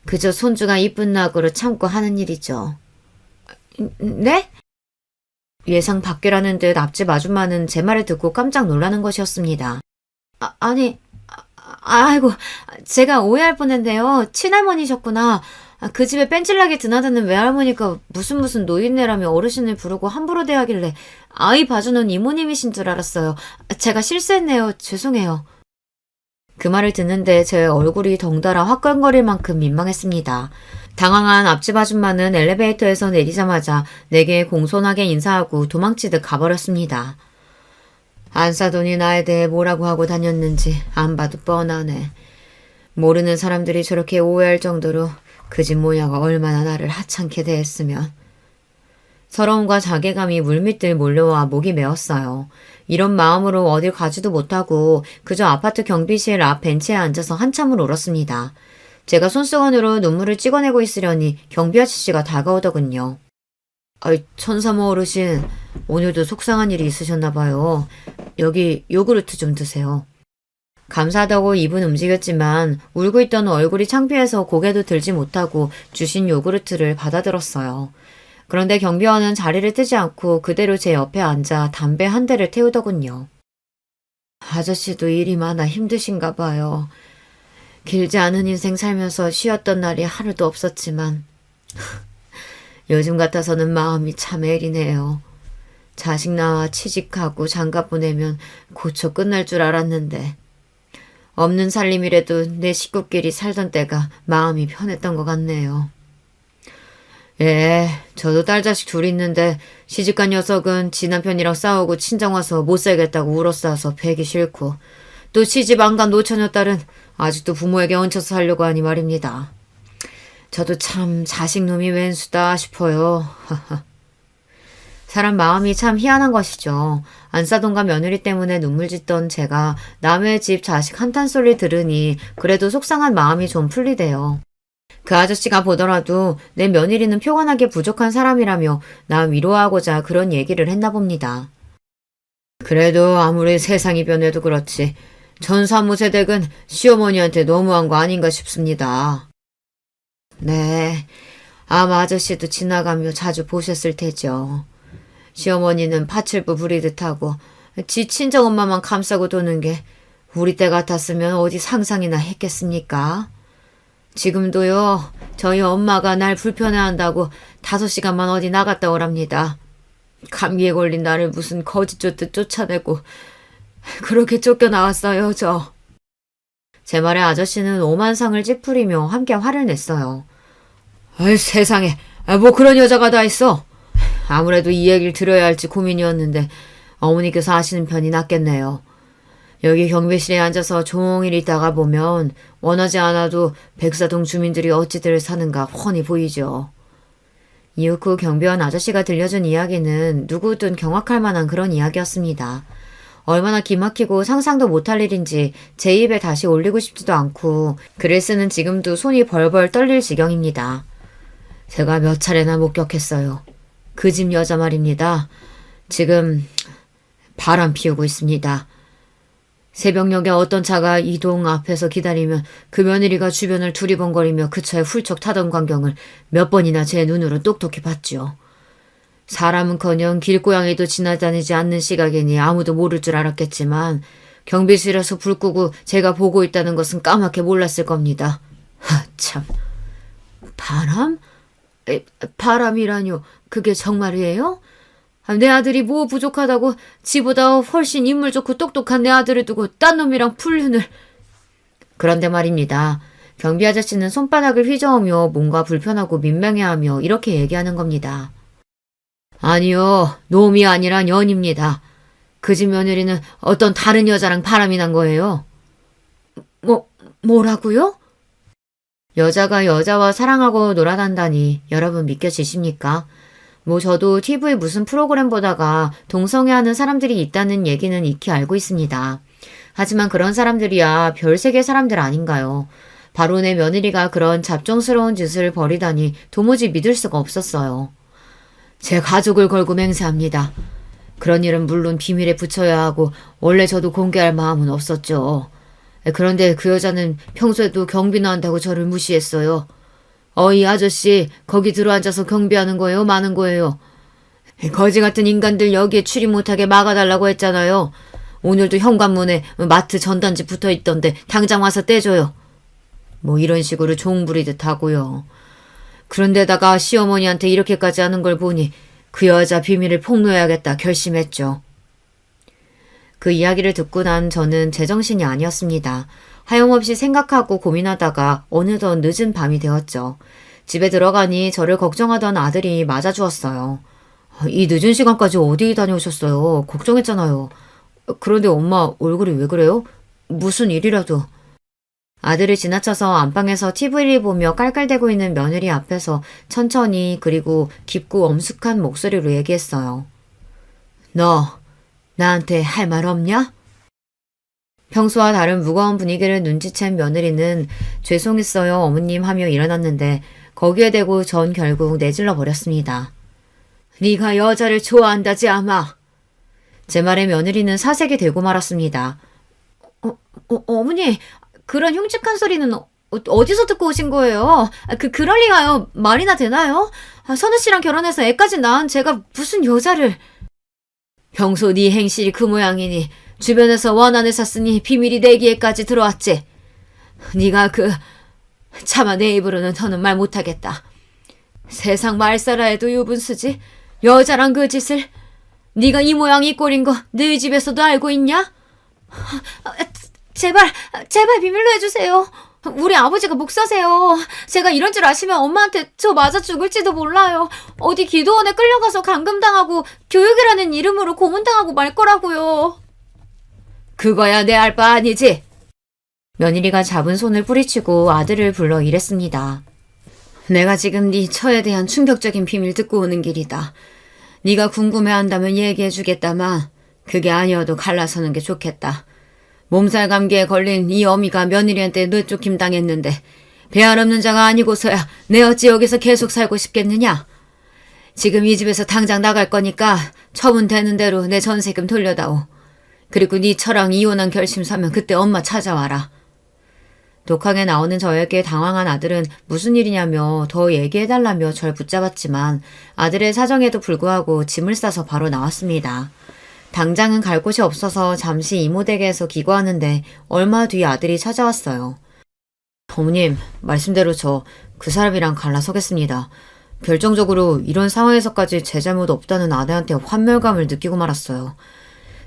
A: 그저 손주가 이쁜 낙으로 참고 하는 일이죠. 네? 예상 밖이라는 듯 앞집 아줌마는 제 말을 듣고 깜짝 놀라는 것이었습니다. 아이고, 제가 오해할 뻔했네요. 친할머니셨구나. 그 집에 뺀질나게 드나드는 외할머니가 무슨 노인네라며 어르신을 부르고 함부로 대하길래 아이 봐주는 이모님이신 줄 알았어요. 제가 실수했네요. 죄송해요. 그 말을 듣는데 제 얼굴이 덩달아 화끈거릴 만큼 민망했습니다. 당황한 앞집 아줌마는 엘리베이터에서 내리자마자 내게 공손하게 인사하고 도망치듯 가버렸습니다. 안사돈이 나에 대해 뭐라고 하고 다녔는지 안 봐도 뻔하네. 모르는 사람들이 저렇게 오해할 정도로 그 집 모녀가 얼마나 나를 하찮게 대했으면. 서러움과 자괴감이 물밀듯 몰려와 목이 메었어요. 이런 마음으로 어딜 가지도 못하고 그저 아파트 경비실 앞 벤치에 앉아서 한참을 울었습니다. 제가 손수건으로 눈물을 찍어내고 있으려니 경비 아저씨가 다가오더군요. 천사모 어르신, 오늘도 속상한 일이 있으셨나 봐요. 여기 요구르트 좀 드세요. 감사하다고 입은 움직였지만 울고 있던 얼굴이 창피해서 고개도 들지 못하고 주신 요구르트를 받아들었어요. 그런데 경비원은 자리를 뜨지 않고 그대로 제 옆에 앉아 담배 한 대를 태우더군요. 아저씨도 일이 많아 힘드신가 봐요. 길지 않은 인생 살면서 쉬었던 날이 하루도 없었지만 요즘 같아서는 마음이 참 애리네요. 자식 낳아 취직하고 장가 보내면 고쳐 끝날 줄 알았는데 없는 살림이라도 내 식구끼리 살던 때가 마음이 편했던 것 같네요. 예, 저도 딸 자식 둘 있는데 시집간 녀석은 지 남편이랑 싸우고 친정 와서 못 살겠다고 울어싸서 배기 싫고 또 시집 안 간 노처녀 딸은 아직도 부모에게 얹혀서 살려고 하니 말입니다. 저도 참 자식놈이 웬수다 싶어요. 사람 마음이 참 희한한 것이죠. 안사돈과 며느리 때문에 눈물 짓던 제가 남의 집 자식 한탄 소리 들으니 그래도 속상한 마음이 좀 풀리대요. 그 아저씨가 보더라도 내 며느리는 표관하게 부족한 사람이라며 나 위로하고자 그런 얘기를 했나 봅니다. 그래도 아무리 세상이 변해도 그렇지 전 사무세댁은 시어머니한테 너무한 거 아닌가 싶습니다. 네, 아마 아저씨도 지나가며 자주 보셨을 테죠. 시어머니는 파출부 부리듯 하고 지 친정엄마만 감싸고 도는 게 우리 때 같았으면 어디 상상이나 했겠습니까? 지금도요, 저희 엄마가 날 불편해한다고 5시간만 어디 나갔다 오랍니다. 감기에 걸린 나를 무슨 거지 쫓듯 쫓아내고 그렇게 쫓겨나왔어요, 저. 제 말에 아저씨는 오만상을 찌푸리며 함께 화를 냈어요. 아이, 세상에, 뭐 그런 여자가 다 있어. 아무래도 이 얘기를 들어야 할지 고민이었는데 어머니께서 하시는 편이 낫겠네요. 여기 경비실에 앉아서 종일 있다가 보면 원하지 않아도 백사동 주민들이 어찌들 사는가 훤히 보이죠. 이윽 후 경비원 아저씨가 들려준 이야기는 누구든 경악할 만한 그런 이야기였습니다. 얼마나 기막히고 상상도 못할 일인지 제 입에 다시 올리고 싶지도 않고 글을 쓰는 지금도 손이 벌벌 떨릴 지경입니다. 제가 몇 차례나 목격했어요. 그 집 여자 말입니다. 지금 바람 피우고 있습니다. 새벽녘에 어떤 차가 이 동 앞에서 기다리면 그 며느리가 주변을 두리번거리며 그 차에 훌쩍 타던 광경을 몇 번이나 제 눈으로 똑똑히 봤죠. 사람은커녕 길고양이도 지나다니지 않는 시각이니 아무도 모를 줄 알았겠지만 경비실에서 불 끄고 제가 보고 있다는 것은 까맣게 몰랐을 겁니다. 참. 바람? 바람이라뇨. 그게 정말이에요? 내 아들이 뭐 부족하다고 지보다 훨씬 인물 좋고 똑똑한 내 아들을 두고 딴 놈이랑 풀륜을. 그런데 말입니다. 경비 아저씨는 손바닥을 휘저으며 뭔가 불편하고 민망해하며 이렇게 얘기하는 겁니다. 아니요, 놈이 아니라 년입니다. 그 집 며느리는 어떤 다른 여자랑 바람이 난 거예요. 뭐라고요? 여자가 여자와 사랑하고 놀아단다니 여러분 믿겨지십니까? 저도 TV 무슨 프로그램 보다가 동성애하는 사람들이 있다는 얘기는 익히 알고 있습니다. 하지만 그런 사람들이야 별세계 사람들 아닌가요? 바로 내 며느리가 그런 잡종스러운 짓을 벌이다니 도무지 믿을 수가 없었어요. 제 가족을 걸고 맹세합니다. 그런 일은 물론 비밀에 붙여야 하고 원래 저도 공개할 마음은 없었죠. 그런데 그 여자는 평소에도 경비나 한다고 저를 무시했어요. 이 아저씨 거기 들어앉아서 경비하는 거예요? 마는 거예요? 거지 같은 인간들 여기에 출입 못하게 막아달라고 했잖아요. 오늘도 현관문에 마트 전단지 붙어있던데 당장 와서 떼줘요. 이런 식으로 종부리듯 하고요. 그런데다가 시어머니한테 이렇게까지 하는 걸 보니 그 여자 비밀을 폭로해야겠다 결심했죠. 그 이야기를 듣고 난 저는 제정신이 아니었습니다. 하염없이 생각하고 고민하다가 어느덧 늦은 밤이 되었죠. 집에 들어가니 저를 걱정하던 아들이 맞아주었어요. 이 늦은 시간까지 어디 다녀오셨어요? 걱정했잖아요. 그런데 엄마 얼굴이 왜 그래요? 무슨 일이라도. 아들을 지나쳐서 안방에서 TV를 보며 깔깔대고 있는 며느리 앞에서 천천히 그리고 깊고 엄숙한 목소리로 얘기했어요. 너 나한테 할 말 없냐? 평소와 다른 무거운 분위기를 눈치챈 며느리는 죄송했어요 어머님 하며 일어났는데 거기에 대고 전 결국 내질러 버렸습니다. 네가 여자를 좋아한다지 아마. 제 말에 며느리는 사색이 되고 말았습니다. 어머니 그런 흉측한 소리는 어디서 듣고 오신 거예요? 그럴 리가요. 말이나 되나요? 선우 씨랑 결혼해서 애까지 낳은 제가 무슨 여자를. 평소 네 행실이 그 모양이니 주변에서 원한을 샀으니 비밀이 내 귀에까지 들어왔지. 네가 차마 내 입으로는 더는 말 못하겠다. 세상 말살아해도 유분수지. 여자랑 그 짓을. 네가 이 모양 이 꼴인 거 너희 집에서도 알고 있냐? 제발 비밀로 해주세요. 우리 아버지가 목사세요. 제가 이런 줄 아시면 엄마한테 저 맞아 죽을지도 몰라요. 어디 기도원에 끌려가서 감금당하고 교육이라는 이름으로 고문당하고 말 거라고요. 그거야 내 알 바 아니지? 며느리가 잡은 손을 뿌리치고 아들을 불러 이랬습니다. 내가 지금 네 처에 대한 충격적인 비밀 듣고 오는 길이다. 네가 궁금해한다면 얘기해주겠다만 그게 아니어도 갈라서는 게 좋겠다. 몸살 감기에 걸린 이 어미가 며느리한테 뇌쫓김 당했는데 배알 없는 자가 아니고서야 내 어찌 여기서 계속 살고 싶겠느냐? 지금 이 집에서 당장 나갈 거니까 처분되는 대로 내 전세금 돌려다오. 그리고 네 처랑 이혼한 결심 서면 그때 엄마 찾아와라. 독하게 나오는 저에게 당황한 아들은 무슨 일이냐며 더 얘기해달라며 절 붙잡았지만 아들의 사정에도 불구하고 짐을 싸서 바로 나왔습니다. 당장은 갈 곳이 없어서 잠시 이모 댁에서 기거하는데 얼마 뒤 아들이 찾아왔어요. 어머님, 말씀대로 저 그 사람이랑 갈라서겠습니다. 결정적으로 이런 상황에서까지 제 잘못 없다는 아내한테 환멸감을 느끼고 말았어요.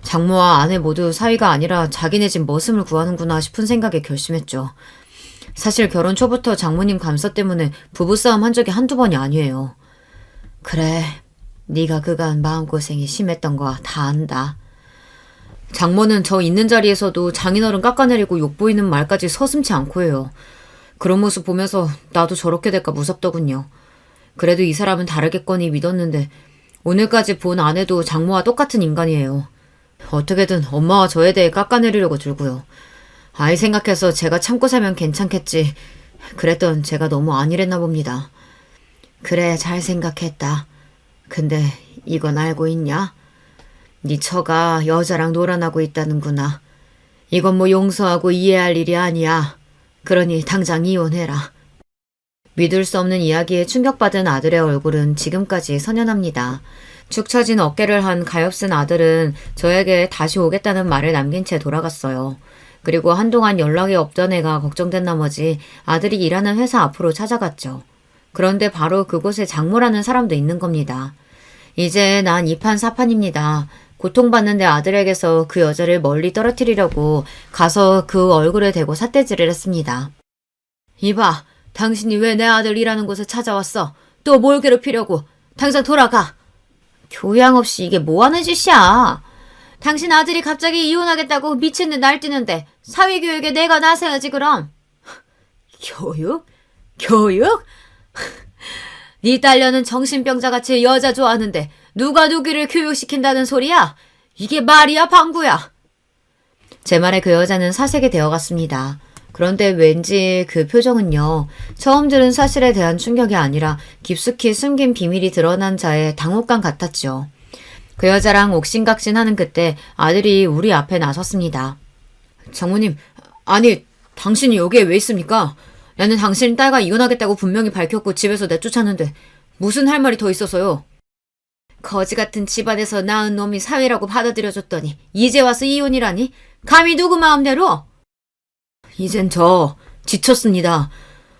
A: 장모와 아내 모두 사위가 아니라 자기네 집 머슴을 구하는구나 싶은 생각에 결심했죠. 사실 결혼 초부터 장모님 감사 때문에 부부싸움 한 적이 한두 번이 아니에요. 그래, 네가 그간 마음고생이 심했던 거 다 안다. 장모는 저 있는 자리에서도 장인어른 깎아내리고 욕보이는 말까지 서슴지 않고 해요. 그런 모습 보면서 나도 저렇게 될까 무섭더군요. 그래도 이 사람은 다르겠거니 믿었는데 오늘까지 본 아내도 장모와 똑같은 인간이에요. 어떻게든 엄마와 저에 대해 깎아내리려고 들고요. 아이 생각해서 제가 참고 살면 괜찮겠지. 그랬던 제가 너무 안일했나 봅니다. 그래, 잘 생각했다. 근데 이건 알고 있냐? 네 처가 여자랑 놀아나고 있다는구나. 이건 뭐 용서하고 이해할 일이 아니야. 그러니 당장 이혼해라. 믿을 수 없는 이야기에 충격받은 아들의 얼굴은 지금까지 선연합니다. 축 처진 어깨를 한 가엾은 아들은 저에게 다시 오겠다는 말을 남긴 채 돌아갔어요. 그리고 한동안 연락이 없던 애가 걱정된 나머지 아들이 일하는 회사 앞으로 찾아갔죠. 그런데 바로 그곳에 장모라는 사람도 있는 겁니다. 이제 난 이판사판입니다. 고통받는 내 아들에게서 그 여자를 멀리 떨어뜨리려고 가서 그 얼굴에 대고 삿대질을 했습니다. 이봐, 당신이 왜 내 아들 일하는 곳에 찾아왔어? 또 뭘 괴롭히려고? 당장 돌아가! 교양 없이 이게 뭐하는 짓이야? 당신 아들이 갑자기 이혼하겠다고 미친 듯 날뛰는데 사회교육에 내가 나서야지 그럼. 교육? 교육? 네 딸녀는 정신병자같이 여자 좋아하는데 누가 누구를 교육시킨다는 소리야? 이게 말이야 방구야? 제 말에 그 여자는 사색이 되어갔습니다. 그런데 왠지 그 표정은요. 처음 들은 사실에 대한 충격이 아니라 깊숙이 숨긴 비밀이 드러난 자의 당혹감 같았죠. 그 여자랑 옥신각신하는 그때 아들이 우리 앞에 나섰습니다. 장모님, 아니 당신이 여기에 왜 있습니까? 나는 당신 딸과 이혼하겠다고 분명히 밝혔고 집에서 내쫓았는데 무슨 할 말이 더 있어서요? 거지 같은 집안에서 낳은 놈이 사위라고 받아들여줬더니 이제 와서 이혼이라니? 감히 누구 마음대로? 이젠 저 지쳤습니다.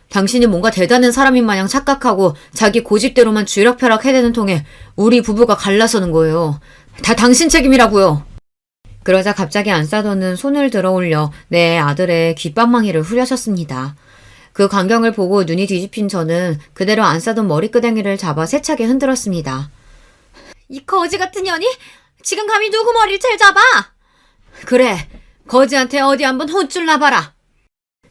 A: 당신이 뭔가 대단한 사람인 마냥 착각하고 자기 고집대로만 쥐락펴락 해대는 통에 우리 부부가 갈라서는 거예요. 다 당신 책임이라고요. 그러자 갑자기 안싸도는 손을 들어 올려 내 아들의 귓방망이를 후려쳤습니다. 그 광경을 보고 눈이 뒤집힌 저는 그대로 안싸돈 머리끄댕이를 잡아 세차게 흔들었습니다. 이 거지 같은 년이? 지금 감히 누구 머리를 잘 잡아? 그래, 거지한테 어디 한번 혼쭐 나봐라.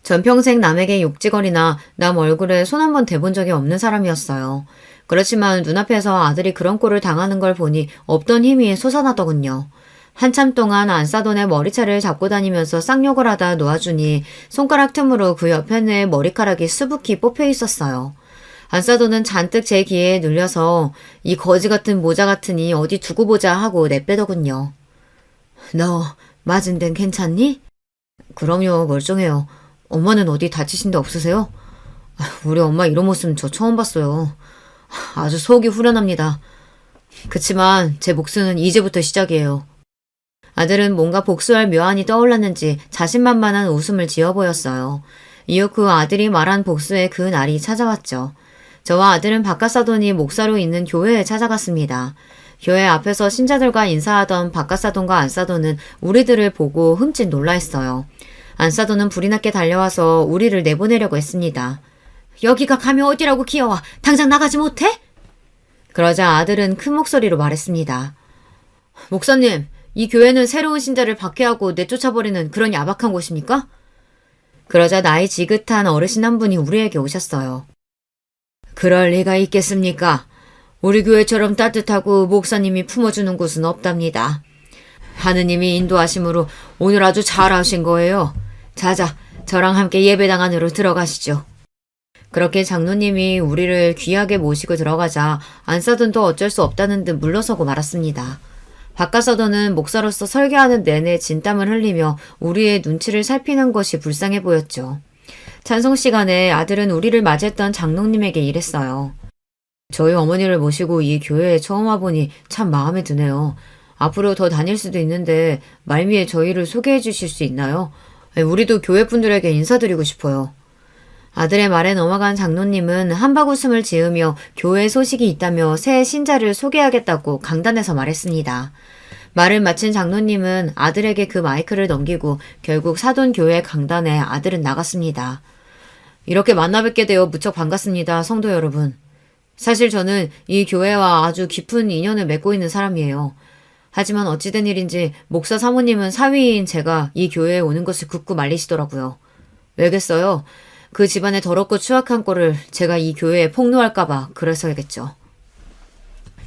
A: 전 평생 남에게 욕지거리나 남 얼굴에 손 한 번 대본 적이 없는 사람이었어요. 그렇지만 눈앞에서 아들이 그런 꼴을 당하는 걸 보니 없던 힘이 솟아나더군요. 한참 동안 안싸돈의 머리채를 잡고 다니면서 쌍욕을 하다 놓아주니 손가락 틈으로 그 옆에 내 머리카락이 수북히 뽑혀 있었어요. 안싸돈은 잔뜩 제 귀에 눌려서 이 거지 같은 모자 같으니 어디 두고 보자 하고 내빼더군요. 너 맞은 데는 괜찮니? 그럼요, 멀쩡해요. 엄마는 어디 다치신 데 없으세요? 우리 엄마 이런 모습 저 처음 봤어요. 아주 속이 후련합니다. 그치만 제 복수는 이제부터 시작이에요. 아들은 뭔가 복수할 묘안이 떠올랐는지 자신만만한 웃음을 지어 보였어요. 이후 그 아들이 말한 복수의 그 날이 찾아왔죠. 저와 아들은 바깥사돈이 목사로 있는 교회에 찾아갔습니다. 교회 앞에서 신자들과 인사하던 박가사돈과 안사돈은 우리들을 보고 흠칫 놀라했어요. 안사돈은 불이 났게 달려와서 우리를 내보내려고 했습니다. 여기가 감히 어디라고 기어와. 당장 나가지 못해? 그러자 아들은 큰 목소리로 말했습니다. 목사님, 이 교회는 새로운 신자를 박해하고 내쫓아버리는 그런 야박한 곳입니까? 그러자 나이 지긋한 어르신 한 분이 우리에게 오셨어요. 그럴 리가 있겠습니까? 우리 교회처럼 따뜻하고 목사님이 품어주는 곳은 없답니다. 하느님이 인도하심으로 오늘 아주 잘하신 거예요. 자자, 저랑 함께 예배당 안으로 들어가시죠. 그렇게 장로님이 우리를 귀하게 모시고 들어가자 안사돈도 어쩔 수 없다는 듯 물러서고 말았습니다. 박가사돈은 목사로서 설교하는 내내 진땀을 흘리며 우리의 눈치를 살피는 것이 불쌍해 보였죠. 찬송 시간에 아들은 우리를 맞이했던 장로님에게 이랬어요. 저희 어머니를 모시고 이 교회에 처음 와보니 참 마음에 드네요. 앞으로 더 다닐 수도 있는데 말미에 저희를 소개해 주실 수 있나요? 우리도 교회 분들에게 인사드리고 싶어요. 아들의 말에 넘어간 장로님은 한바구음을 지으며 교회 소식이 있다며 새 신자를 소개하겠다고 강단에서 말했습니다. 말을 마친 장로님은 아들에게 그 마이크를 넘기고 결국 사돈교회 강단에 아들은 나갔습니다. 이렇게 만나 뵙게 되어 무척 반갑습니다, 성도 여러분. 사실 저는 이 교회와 아주 깊은 인연을 맺고 있는 사람이에요. 하지만 어찌된 일인지 목사 사모님은 사위인 제가 이 교회에 오는 것을 굳고 말리시더라고요. 왜겠어요? 그 집안의 더럽고 추악한 꼴을 제가 이 교회에 폭로할까봐 그래서야겠죠.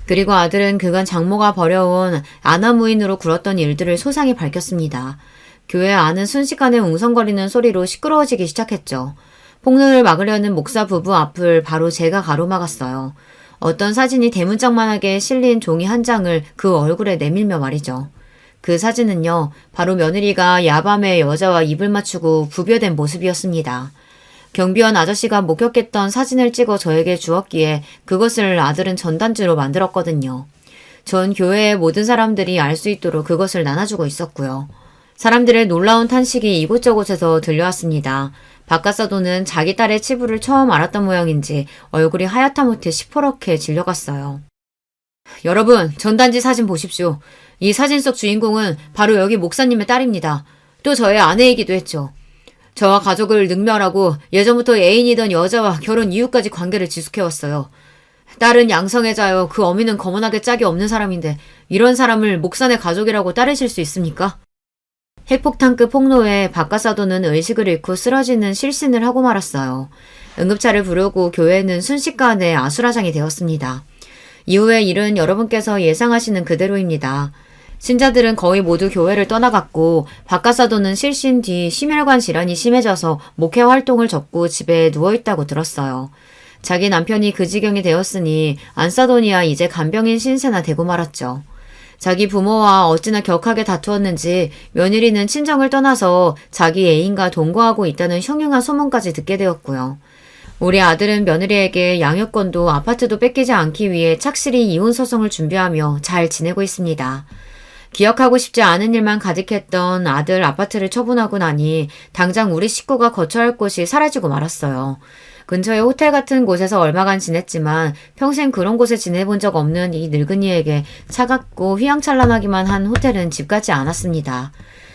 A: 그리고 아들은 그간 장모가 벌여온 아나무인으로 굴었던 일들을 소상히 밝혔습니다. 교회 안은 순식간에 웅성거리는 소리로 시끄러워지기 시작했죠. 폭로를 막으려는 목사 부부 앞을 바로 제가 가로막았어요. 어떤 사진이 대문짝만하게 실린 종이 한 장을 그 얼굴에 내밀며 말이죠. 그 사진은요, 바로 며느리가 야밤에 여자와 입을 맞추고 부벼댄 모습이었습니다. 경비원 아저씨가 목격했던 사진을 찍어 저에게 주었기에 그것을 아들은 전단지로 만들었거든요. 전 교회의 모든 사람들이 알 수 있도록 그것을 나눠주고 있었고요. 사람들의 놀라운 탄식이 이곳저곳에서 들려왔습니다. 박가사도는 자기 딸의 치부를 처음 알았던 모양인지 얼굴이 하얗다못해 시퍼렇게 질려갔어요. 여러분, 전단지 사진 보십시오. 이 사진 속 주인공은 바로 여기 목사님의 딸입니다. 또 저의 아내이기도 했죠. 저와 가족을 능멸하고 예전부터 애인이던 여자와 결혼 이후까지 관계를 지속해왔어요. 딸은 양성애자여 그 어미는 거머나게 짝이 없는 사람인데 이런 사람을 목사의 가족이라고 따르실 수 있습니까? 핵폭탄급 폭로에 박가사도는 의식을 잃고 쓰러지는 실신을 하고 말았어요. 응급차를 부르고 교회는 순식간에 아수라장이 되었습니다. 이후의 일은 여러분께서 예상하시는 그대로입니다. 신자들은 거의 모두 교회를 떠나갔고 박가사도는 실신 뒤 심혈관 질환이 심해져서 목회 활동을 접고 집에 누워있다고 들었어요. 자기 남편이 그 지경이 되었으니 안사돈이야 이제 간병인 신세나 되고 말았죠. 자기 부모와 어찌나 격하게 다투었는지 며느리는 친정을 떠나서 자기 애인과 동거하고 있다는 흉흉한 소문까지 듣게 되었고요. 우리 아들은 며느리에게 양육권도 아파트도 뺏기지 않기 위해 착실히 이혼 소송을 준비하며 잘 지내고 있습니다. 기억하고 싶지 않은 일만 가득했던 아들 아파트를 처분하고 나니 당장 우리 식구가 거처할 곳이 사라지고 말았어요. 근처의 호텔 같은 곳에서 얼마간 지냈지만 평생 그런 곳에 지내본 적 없는 이 늙은이에게 차갑고 휘황찬란하기만 한 호텔은 집 같지 않았습니다.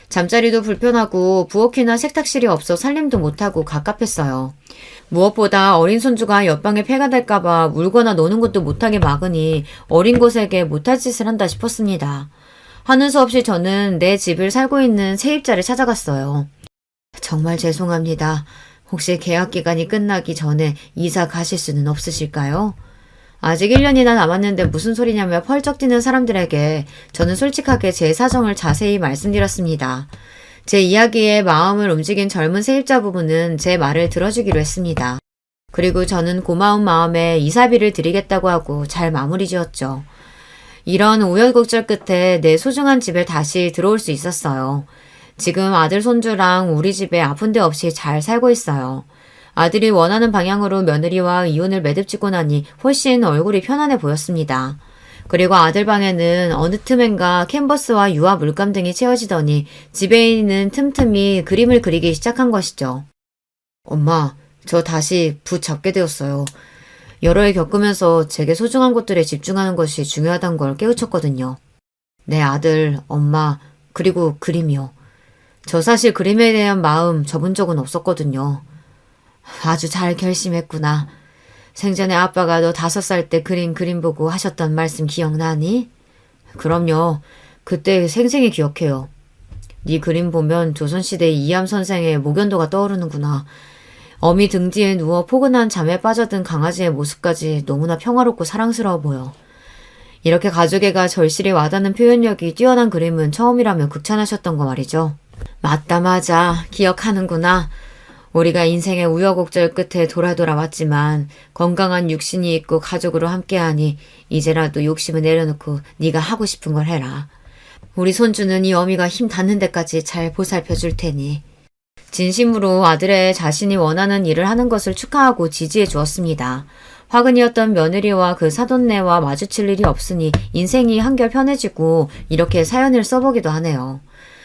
A: 잠자리도 불편하고 부엌이나 세탁실이 없어 살림도 못하고 갑갑했어요. 무엇보다 어린 손주가 옆방에 폐가 될까봐 울거나 노는 것도 못하게 막으니 어린 곳에게 못할 짓을 한다 싶었습니다. 하는 수 없이 저는 내 집을 살고 있는 세입자를 찾아갔어요. 정말 죄송합니다. 혹시 계약 기간이 끝나기 전에 이사 가실 수는 없으실까요? 아직 1년이나 남았는데 무슨 소리냐며 펄쩍 뛰는 사람들에게 저는 솔직하게 제 사정을 자세히 말씀드렸습니다. 제 이야기에 마음을 움직인 젊은 세입자 부부는 제 말을 들어주기로 했습니다. 그리고 저는 고마운 마음에 이사비를 드리겠다고 하고 잘 마무리 지었죠. 이런 우여곡절 끝에 내 소중한 집에 다시 들어올 수 있었어요. 지금 아들 손주랑 우리 집에 아픈 데 없이 잘 살고 있어요. 아들이 원하는 방향으로 며느리와 이혼을 매듭짓고 나니 훨씬 얼굴이 편안해 보였습니다. 그리고 아들 방에는 어느 틈엔가 캔버스와 유화 물감 등이 채워지더니 집에 있는 틈틈이 그림을 그리기 시작한 것이죠. 엄마, 저 다시 붓 잡게 되었어요. 여러 해 겪으면서 제게 소중한 것들에 집중하는 것이 중요하다는 걸 깨우쳤거든요. 내 아들, 엄마, 그리고 그림이요. 저 사실 그림에 대한 마음 접은 적은 없었거든요. 아주 잘 결심했구나. 생전에 아빠가 너 5살 때 그림 보고 하셨던 말씀 기억나니? 그럼요. 그때 생생히 기억해요. 네 그림 보면 조선시대 이암 선생의 목연도가 떠오르는구나. 어미 등 뒤에 누워 포근한 잠에 빠져든 강아지의 모습까지 너무나 평화롭고 사랑스러워 보여. 이렇게 가족애가 절실히 와닿는 표현력이 뛰어난 그림은 처음이라며 극찬하셨던 거 말이죠. 맞아. 기억하는구나. 우리가 인생의 우여곡절 끝에 돌아 왔지만 건강한 육신이 있고 가족으로 함께하니 이제라도 욕심을 내려놓고 네가 하고 싶은 걸 해라. 우리 손주는 이 어미가 힘 닿는 데까지 잘 보살펴 줄 테니. 진심으로 아들의 자신이 원하는 일을 하는 것을 축하하고 지지해 주었습니다. 화근이었던 며느리와 그 사돈네와 마주칠 일이 없으니 인생이 한결 편해지고 이렇게 사연을 써보기도 하네요.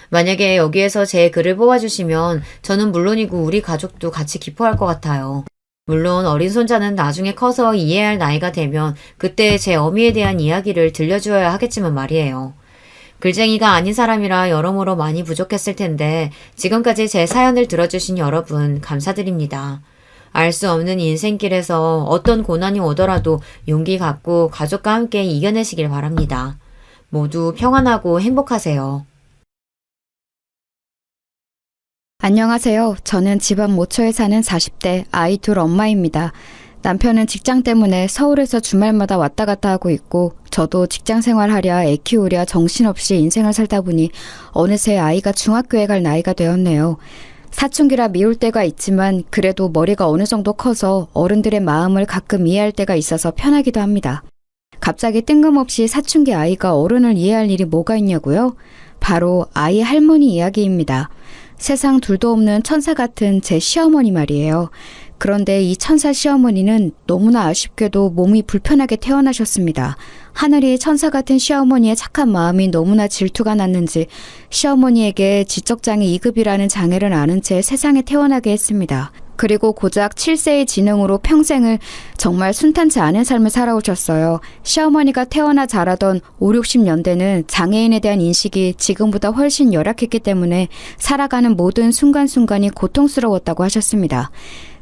A: 만약에 여기에서 제 글을 뽑아주시면 저는 물론이고 우리 가족도 같이 기뻐할 것 같아요. 물론 어린 손자는 나중에 커서 이해할 나이가 되면 그때 제 어미에 대한 이야기를 들려주어야 하겠지만 말이에요. 글쟁이가 아닌 사람이라 여러모로 많이 부족했을 텐데 지금까지 제 사연을 들어주신 여러분 감사드립니다. 알 수 없는 인생길에서 어떤 고난이 오더라도 용기 갖고 가족과 함께 이겨내시길 바랍니다. 모두 평안하고 행복하세요.
B: 안녕하세요. 저는 집안 모처에 사는 40대 아이 둘 엄마입니다. 남편은 직장 때문에 서울에서 주말마다 왔다 갔다 하고 있고 저도 직장 생활하랴 애 키우랴 정신없이 인생을 살다 보니 어느새 아이가 중학교에 갈 나이가 되었네요. 사춘기라 미울 때가 있지만 그래도 머리가 어느 정도 커서 어른들의 마음을 가끔 이해할 때가 있어서 편하기도 합니다. 갑자기 뜬금없이 사춘기 아이가 어른을 이해할 일이 뭐가 있냐고요? 바로 아이 할머니 이야기입니다. 세상 둘도 없는 천사 같은 제 시어머니 말이에요. 그런데 이 천사 시어머니는 너무나 아쉽게도 몸이 불편하게 태어나셨습니다. 하늘이 천사 같은 시어머니의 착한 마음이 너무나 질투가 났는지 시어머니에게 지적장애 2급이라는 장애를 앓은 채 세상에 태어나게 했습니다. 그리고 고작 7세의 지능으로 평생을 정말 순탄치 않은 삶을 살아오셨어요. 시어머니가 태어나 자라던 5, 60년대는 장애인에 대한 인식이 지금보다 훨씬 열악했기 때문에 살아가는 모든 순간순간이 고통스러웠다고 하셨습니다.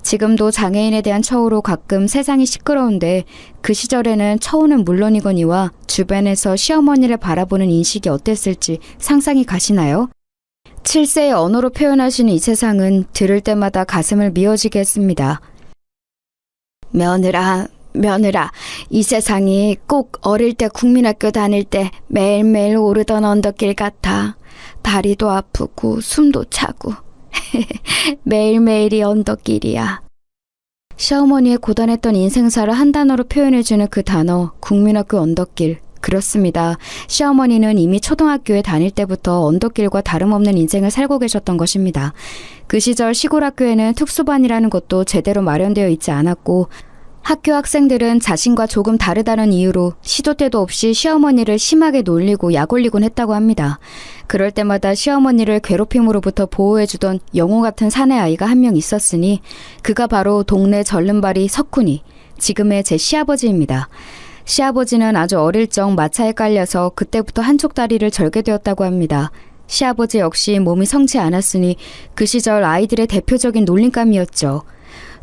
B: 지금도 장애인에 대한 처우로 가끔 세상이 시끄러운데 그 시절에는 처우는 물론이거니와 주변에서 시어머니를 바라보는 인식이 어땠을지 상상이 가시나요? 7세의 언어로 표현하시는 이 세상은 들을 때마다 가슴을 미어지게 했습니다. 며느라, 이 세상이 꼭 어릴 때 국민학교 다닐 때 매일매일 오르던 언덕길 같아. 다리도 아프고 숨도 차고 매일매일이 언덕길이야. 시어머니의 고단했던 인생사를 한 단어로 표현해주는 그 단어, 국민학교 언덕길. 그렇습니다. 시어머니는 이미 초등학교에 다닐 때부터 언덕길과 다름없는 인생을 살고 계셨던 것입니다. 그 시절 시골 학교에는 특수반이라는 것도 제대로 마련되어 있지 않았고 학교 학생들은 자신과 조금 다르다는 이유로 시도 때도 없이 시어머니를 심하게 놀리고 약올리곤 했다고 합니다. 그럴 때마다 시어머니를 괴롭힘으로부터 보호해주던 영호 같은 사내 아이가 한 명 있었으니 그가 바로 동네 절름발이 석훈이, 지금의 제 시아버지입니다. 시아버지는 아주 어릴 적 마차에 깔려서 그때부터 한쪽 다리를 절게 되었다고 합니다. 시아버지 역시 몸이 성치 않았으니 그 시절 아이들의 대표적인 놀림감이었죠.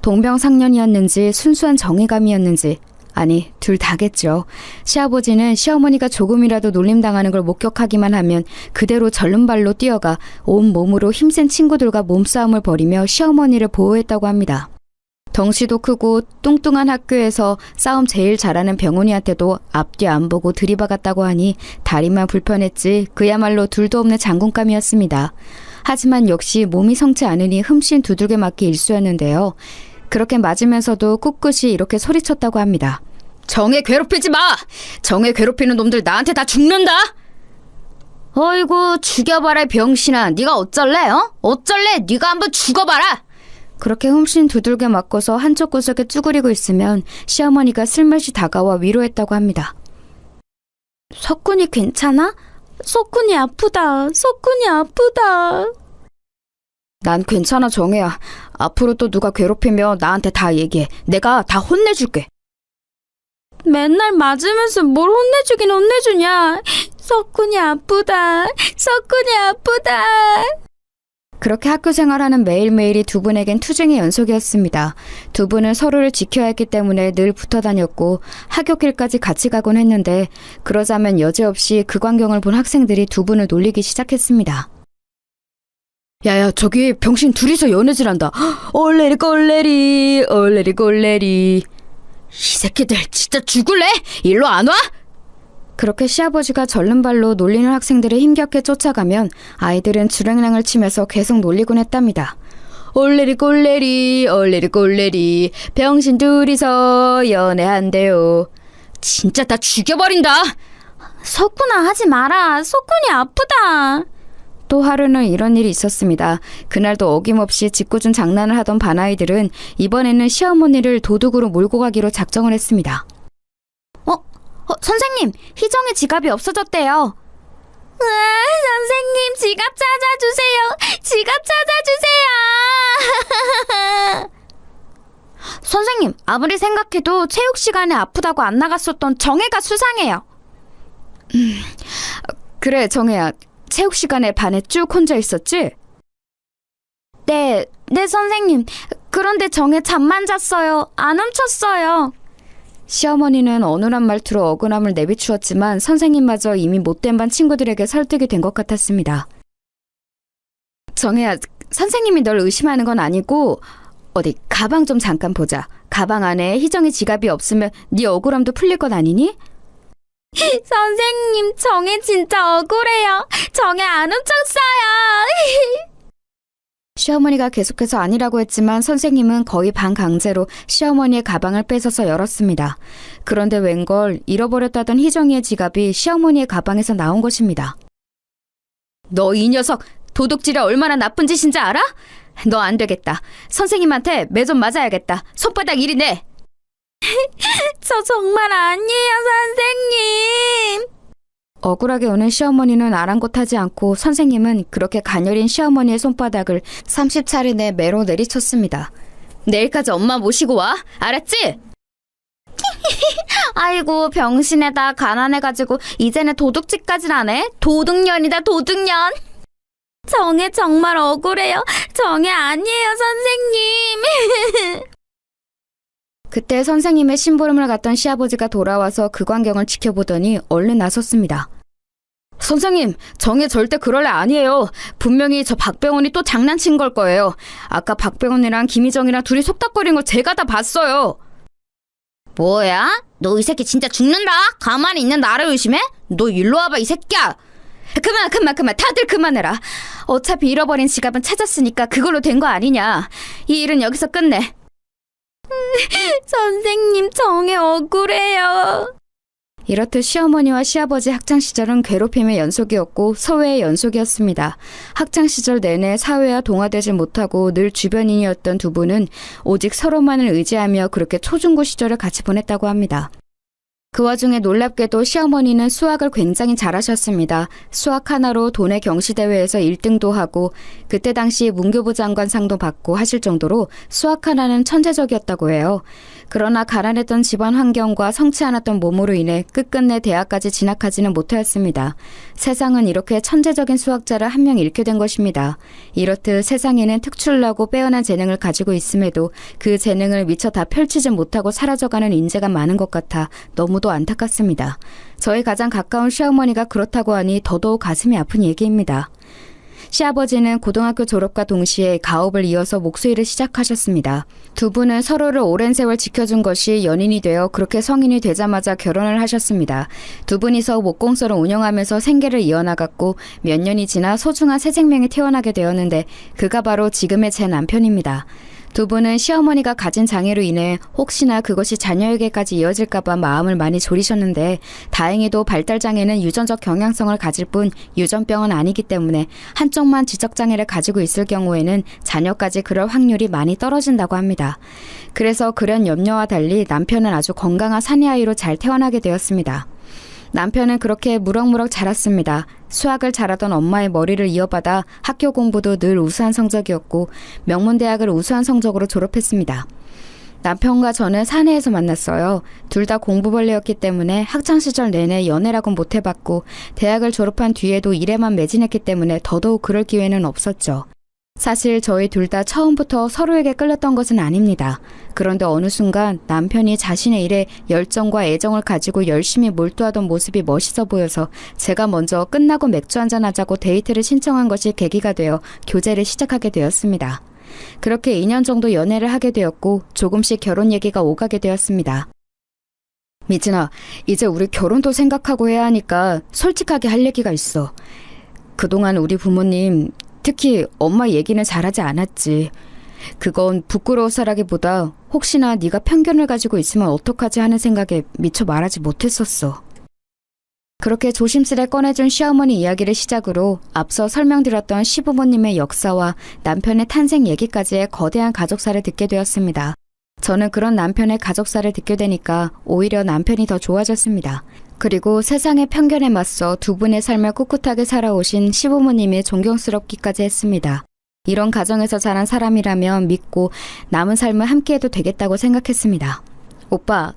B: 동병상련이었는지 순수한 정의감이었는지, 아니 둘 다겠죠. 시아버지는 시어머니가 조금이라도 놀림당하는 걸 목격하기만 하면 그대로 절름발로 뛰어가 온 몸으로 힘센 친구들과 몸싸움을 벌이며 시어머니를 보호했다고 합니다. 덩치도 크고 뚱뚱한 학교에서 싸움 제일 잘하는 병훈이한테도 앞뒤 안 보고 들이박았다고 하니 다리만 불편했지 그야말로 둘도 없는 장군감이었습니다. 하지만 역시 몸이 성치 않으니 흠씬 두들겨 맞기 일쑤였는데요. 그렇게 맞으면서도 꿋꿋이 이렇게 소리쳤다고 합니다. 정혜 괴롭히지 마! 정혜 괴롭히는 놈들 나한테 다 죽는다! 어이구 죽여봐라 병신아. 네가 어쩔래? 어쩔래? 네가 한번 죽어봐라! 그렇게 흠씬 두들겨 맞고서 한쪽 구석에 쭈그리고 있으면 시어머니가 슬며시 다가와 위로했다고 합니다. 석훈이 괜찮아? 석훈이 아프다. 석훈이 아프다. 난 괜찮아 정혜야. 앞으로 또 누가 괴롭히면 나한테 다 얘기해. 내가 다 혼내줄게.
C: 맨날 맞으면서 뭘 혼내주긴 혼내주냐. 석훈이 아프다. 석훈이 아프다.
B: 그렇게 학교 생활하는 매일매일이 두 분에겐 투쟁의 연속이었습니다. 두 분은 서로를 지켜야 했기 때문에 늘 붙어 다녔고 하굣길까지 같이 가곤 했는데 그러자면 여지없이 그 광경을 본 학생들이 두 분을 놀리기 시작했습니다. 야야, 저기 병신 둘이서 연애질한다. 얼레리 꼴레리 얼레리 꼴레리. 이 새끼들 진짜 죽을래? 일로 안 와? 그렇게 시아버지가 절름발로 놀리는 학생들을 힘겹게 쫓아가면 아이들은 주랭랑을 치면서 계속 놀리곤 했답니다. 얼레리 꼴레리 얼레리 꼴레리 병신 둘이서 연애한대요. 진짜 다 죽여버린다.
C: 석훈아, 하지 마라. 석훈이 아프다.
B: 또 하루는 이런 일이 있었습니다. 그날도 어김없이 짓궂은 장난을 하던 반아이들은 이번에는 시어머니를 도둑으로 몰고 가기로 작정을 했습니다.
C: 선생님, 희정의 지갑이 없어졌대요. 선생님, 지갑 찾아주세요. 지갑 찾아주세요. 선생님, 아무리 생각해도 체육 시간에 아프다고 안 나갔었던 정혜가 수상해요.
B: 그래, 정혜야. 체육 시간에 반에 쭉 혼자 있었지?
C: 네, 선생님. 그런데 정혜 잠만 잤어요. 안 훔쳤어요.
B: 시어머니는 어눌한 말투로 억울함을 내비추었지만 선생님마저 이미 못된 반 친구들에게 설득이 된 것 같았습니다. 정혜야, 선생님이 널 의심하는 건 아니고 어디 가방 좀 잠깐 보자. 가방 안에 희정이 지갑이 없으면 네 억울함도 풀릴 것 아니니?
C: 선생님, 정혜 진짜 억울해요. 정혜 안 훔쳤어요.
B: 시어머니가 계속해서 아니라고 했지만 선생님은 거의 반강제로 시어머니의 가방을 뺏어서 열었습니다. 그런데 웬걸 잃어버렸다던 희정이의 지갑이 시어머니의 가방에서 나온 것입니다. 너 이 녀석, 도둑질이 얼마나 나쁜 짓인지 알아? 너 안 되겠다. 선생님한테 매 좀 맞아야겠다. 손바닥 이리 내.
C: 저 정말 아니에요, 선생님.
B: 억울하게 우는 시어머니는 아랑곳하지 않고 선생님은 그렇게 가녀린 시어머니의 손바닥을 30차례 매로 내리쳤습니다. 내일까지 엄마 모시고 와. 알았지?
C: 아이고, 병신에다 가난해가지고 이제는 도둑질까지 하네. 도둑년이다, 도둑년. 정혜 정말 억울해요. 정혜 아니에요, 선생님.
B: 그때 선생님의 심부름을 갔던 시아버지가 돌아와서 그 광경을 지켜보더니 얼른 나섰습니다. 선생님, 정혜 절대 그럴 애 아니에요. 분명히 저 박병원이 또 장난친 걸 거예요. 아까 박병원이랑 김희정이랑 둘이 속닥거리는 거 제가 다 봤어요.
C: 뭐야? 너 이 새끼 진짜 죽는다. 가만히 있는 나를 의심해? 너 일로 와봐, 이 새끼야.
B: 그만. 다들 그만해라. 어차피 잃어버린 지갑은 찾았으니까 그걸로 된 거 아니냐. 이 일은 여기서 끝내.
C: 선생님, 정혜 억울해요.
B: 이렇듯 시어머니와 시아버지 학창시절은 괴롭힘의 연속이었고 소외의 연속이었습니다. 학창시절 내내 사회와 동화되지 못하고 늘 주변인이었던 두 분은 오직 서로만을 의지하며 그렇게 초중고 시절을 같이 보냈다고 합니다. 그 와중에 놀랍게도 시어머니는 수학을 굉장히 잘하셨습니다. 수학 하나로 도내 경시대회에서 1등도 하고 그때 당시 문교부 장관상도 받고 하실 정도로 수학 하나는 천재적이었다고 해요. 그러나 가난했던 집안 환경과 성치 않았던 몸으로 인해 끝끝내 대학까지 진학하지는 못하였습니다. 세상은 이렇게 천재적인 수학자를 한 명 잃게 된 것입니다. 이렇듯 세상에는 특출나고 빼어난 재능을 가지고 있음에도 그 재능을 미처 다 펼치지 못하고 사라져가는 인재가 많은 것 같아 너무도 안타깝습니다. 저희 가장 가까운 시어머니가 그렇다고 하니 더더욱 가슴이 아픈 얘기입니다. 시아버지는 고등학교 졸업과 동시에 가업을 이어서 목수일을 시작하셨습니다. 두 분은 서로를 오랜 세월 지켜준 것이 연인이 되어 그렇게 성인이 되자마자 결혼을 하셨습니다. 두 분이서 목공소를 운영하면서 생계를 이어나갔고 몇 년이 지나 소중한 새 생명이 태어나게 되었는데 그가 바로 지금의 제 남편입니다. 두 분은 시어머니가 가진 장애로 인해 혹시나 그것이 자녀에게까지 이어질까봐 마음을 많이 졸이셨는데 다행히도 발달장애는 유전적 경향성을 가질 뿐 유전병은 아니기 때문에 한쪽만 지적장애를 가지고 있을 경우에는 자녀까지 그럴 확률이 많이 떨어진다고 합니다. 그래서 그런 염려와 달리 남편은 아주 건강한 사내아이로 잘 태어나게 되었습니다. 남편은 그렇게 무럭무럭 자랐습니다. 수학을 잘하던 엄마의 머리를 이어받아 학교 공부도 늘 우수한 성적이었고 명문대학을 우수한 성적으로 졸업했습니다. 남편과 저는 사내에서 만났어요. 둘 다 공부벌레였기 때문에 학창시절 내내 연애라곤 못 해봤고 대학을 졸업한 뒤에도 일에만 매진했기 때문에 더더욱 그럴 기회는 없었죠. 사실 저희 둘 다 처음부터 서로에게 끌렸던 것은 아닙니다. 그런데 어느 순간 남편이 자신의 일에 열정과 애정을 가지고 열심히 몰두하던 모습이 멋있어 보여서 제가 먼저 끝나고 맥주 한잔 하자고 데이트를 신청한 것이 계기가 되어 교제를 시작하게 되었습니다. 그렇게 2년 정도 연애를 하게 되었고 조금씩 결혼 얘기가 오가게 되었습니다. 미진아, 이제 우리 결혼도 생각하고 해야 하니까 솔직하게 할 얘기가 있어. 그동안 우리 부모님, 특히 엄마 얘기는 잘하지 않았지. 그건 부끄러워서라기보다 혹시나 네가 편견을 가지고 있으면 어떡하지 하는 생각에 미처 말하지 못했었어. 그렇게 조심스레 꺼내준 시어머니 이야기를 시작으로 앞서 설명드렸던 시부모님의 역사와 남편의 탄생 얘기까지의 거대한 가족사를 듣게 되었습니다. 저는 그런 남편의 가족사를 듣게 되니까 오히려 남편이 더 좋아졌습니다. 그리고 세상의 편견에 맞서 두 분의 삶을 꿋꿋하게 살아오신 시부모님이 존경스럽기까지 했습니다. 이런 가정에서 자란 사람이라면 믿고 남은 삶을 함께해도 되겠다고 생각했습니다. 오빠,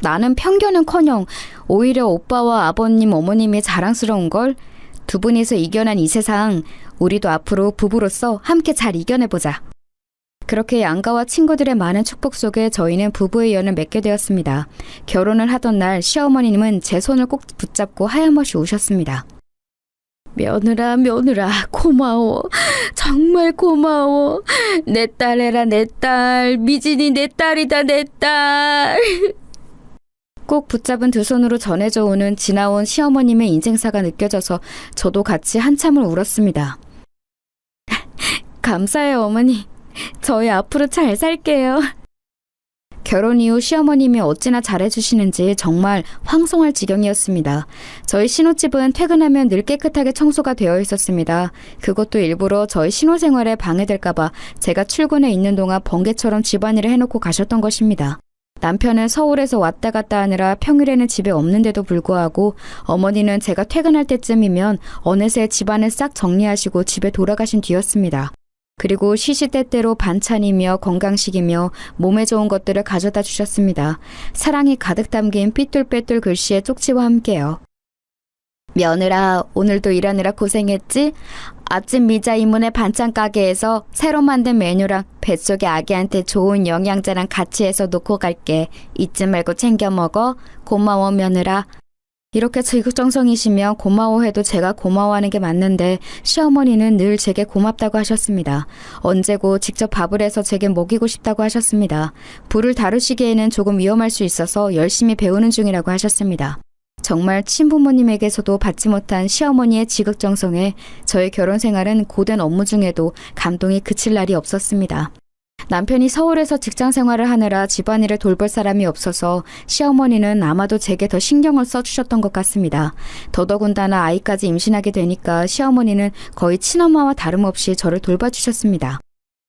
B: 나는 편견은커녕 오히려 오빠와 아버님, 어머님이 자랑스러운걸. 두 분이서 이겨낸 이 세상, 우리도 앞으로 부부로서 함께 잘 이겨내보자. 그렇게 양가와 친구들의 많은 축복 속에 저희는 부부의 연을 맺게 되었습니다. 결혼을 하던 날 시어머니는 제 손을 꼭 붙잡고 하염없이 우셨습니다. 며느라, 며느라, 고마워. 정말 고마워. 내 딸애라, 내 딸. 미진이 내 딸이다, 내 딸. 꼭 붙잡은 두 손으로 전해져 오는 지나온 시어머님의 인생사가 느껴져서 저도 같이 한참을 울었습니다. 감사해요, 어머니. 저희 앞으로 잘 살게요. 결혼 이후 시어머님이 어찌나 잘해주시는지 정말 황송할 지경이었습니다. 저희 신혼집은 퇴근하면 늘 깨끗하게 청소가 되어 있었습니다. 그것도 일부러 저희 신혼생활에 방해될까봐 제가 출근해 있는 동안 번개처럼 집안일을 해놓고 가셨던 것입니다. 남편은 서울에서 왔다 갔다 하느라 평일에는 집에 없는데도 불구하고 어머니는 제가 퇴근할 때쯤이면 어느새 집안을 싹 정리하시고 집에 돌아가신 뒤였습니다. 그리고 시시때때로 반찬이며 건강식이며 몸에 좋은 것들을 가져다 주셨습니다. 사랑이 가득 담긴 삐뚤빼뚤 글씨의 쪽지와 함께요. 며느라, 오늘도 일하느라 고생했지? 아침 미자 이모네 반찬 가게에서 새로 만든 메뉴랑 뱃속의 아기한테 좋은 영양제랑 같이 해서 놓고 갈게. 잊지 말고 챙겨 먹어. 고마워, 며느라. 이렇게 지극정성이시며 고마워해도 제가 고마워하는 게 맞는데 시어머니는 늘 제게 고맙다고 하셨습니다. 언제고 직접 밥을 해서 제게 먹이고 싶다고 하셨습니다. 불을 다루시기에는 조금 위험할 수 있어서 열심히 배우는 중이라고 하셨습니다. 정말 친부모님에게서도 받지 못한 시어머니의 지극정성에 저의 결혼 생활은 고된 업무 중에도 감동이 그칠 날이 없었습니다. 남편이 서울에서 직장 생활을 하느라 집안일을 돌볼 사람이 없어서 시어머니는 아마도 제게 더 신경을 써주셨던 것 같습니다. 더더군다나 아이까지 임신하게 되니까 시어머니는 거의 친엄마와 다름없이 저를 돌봐주셨습니다.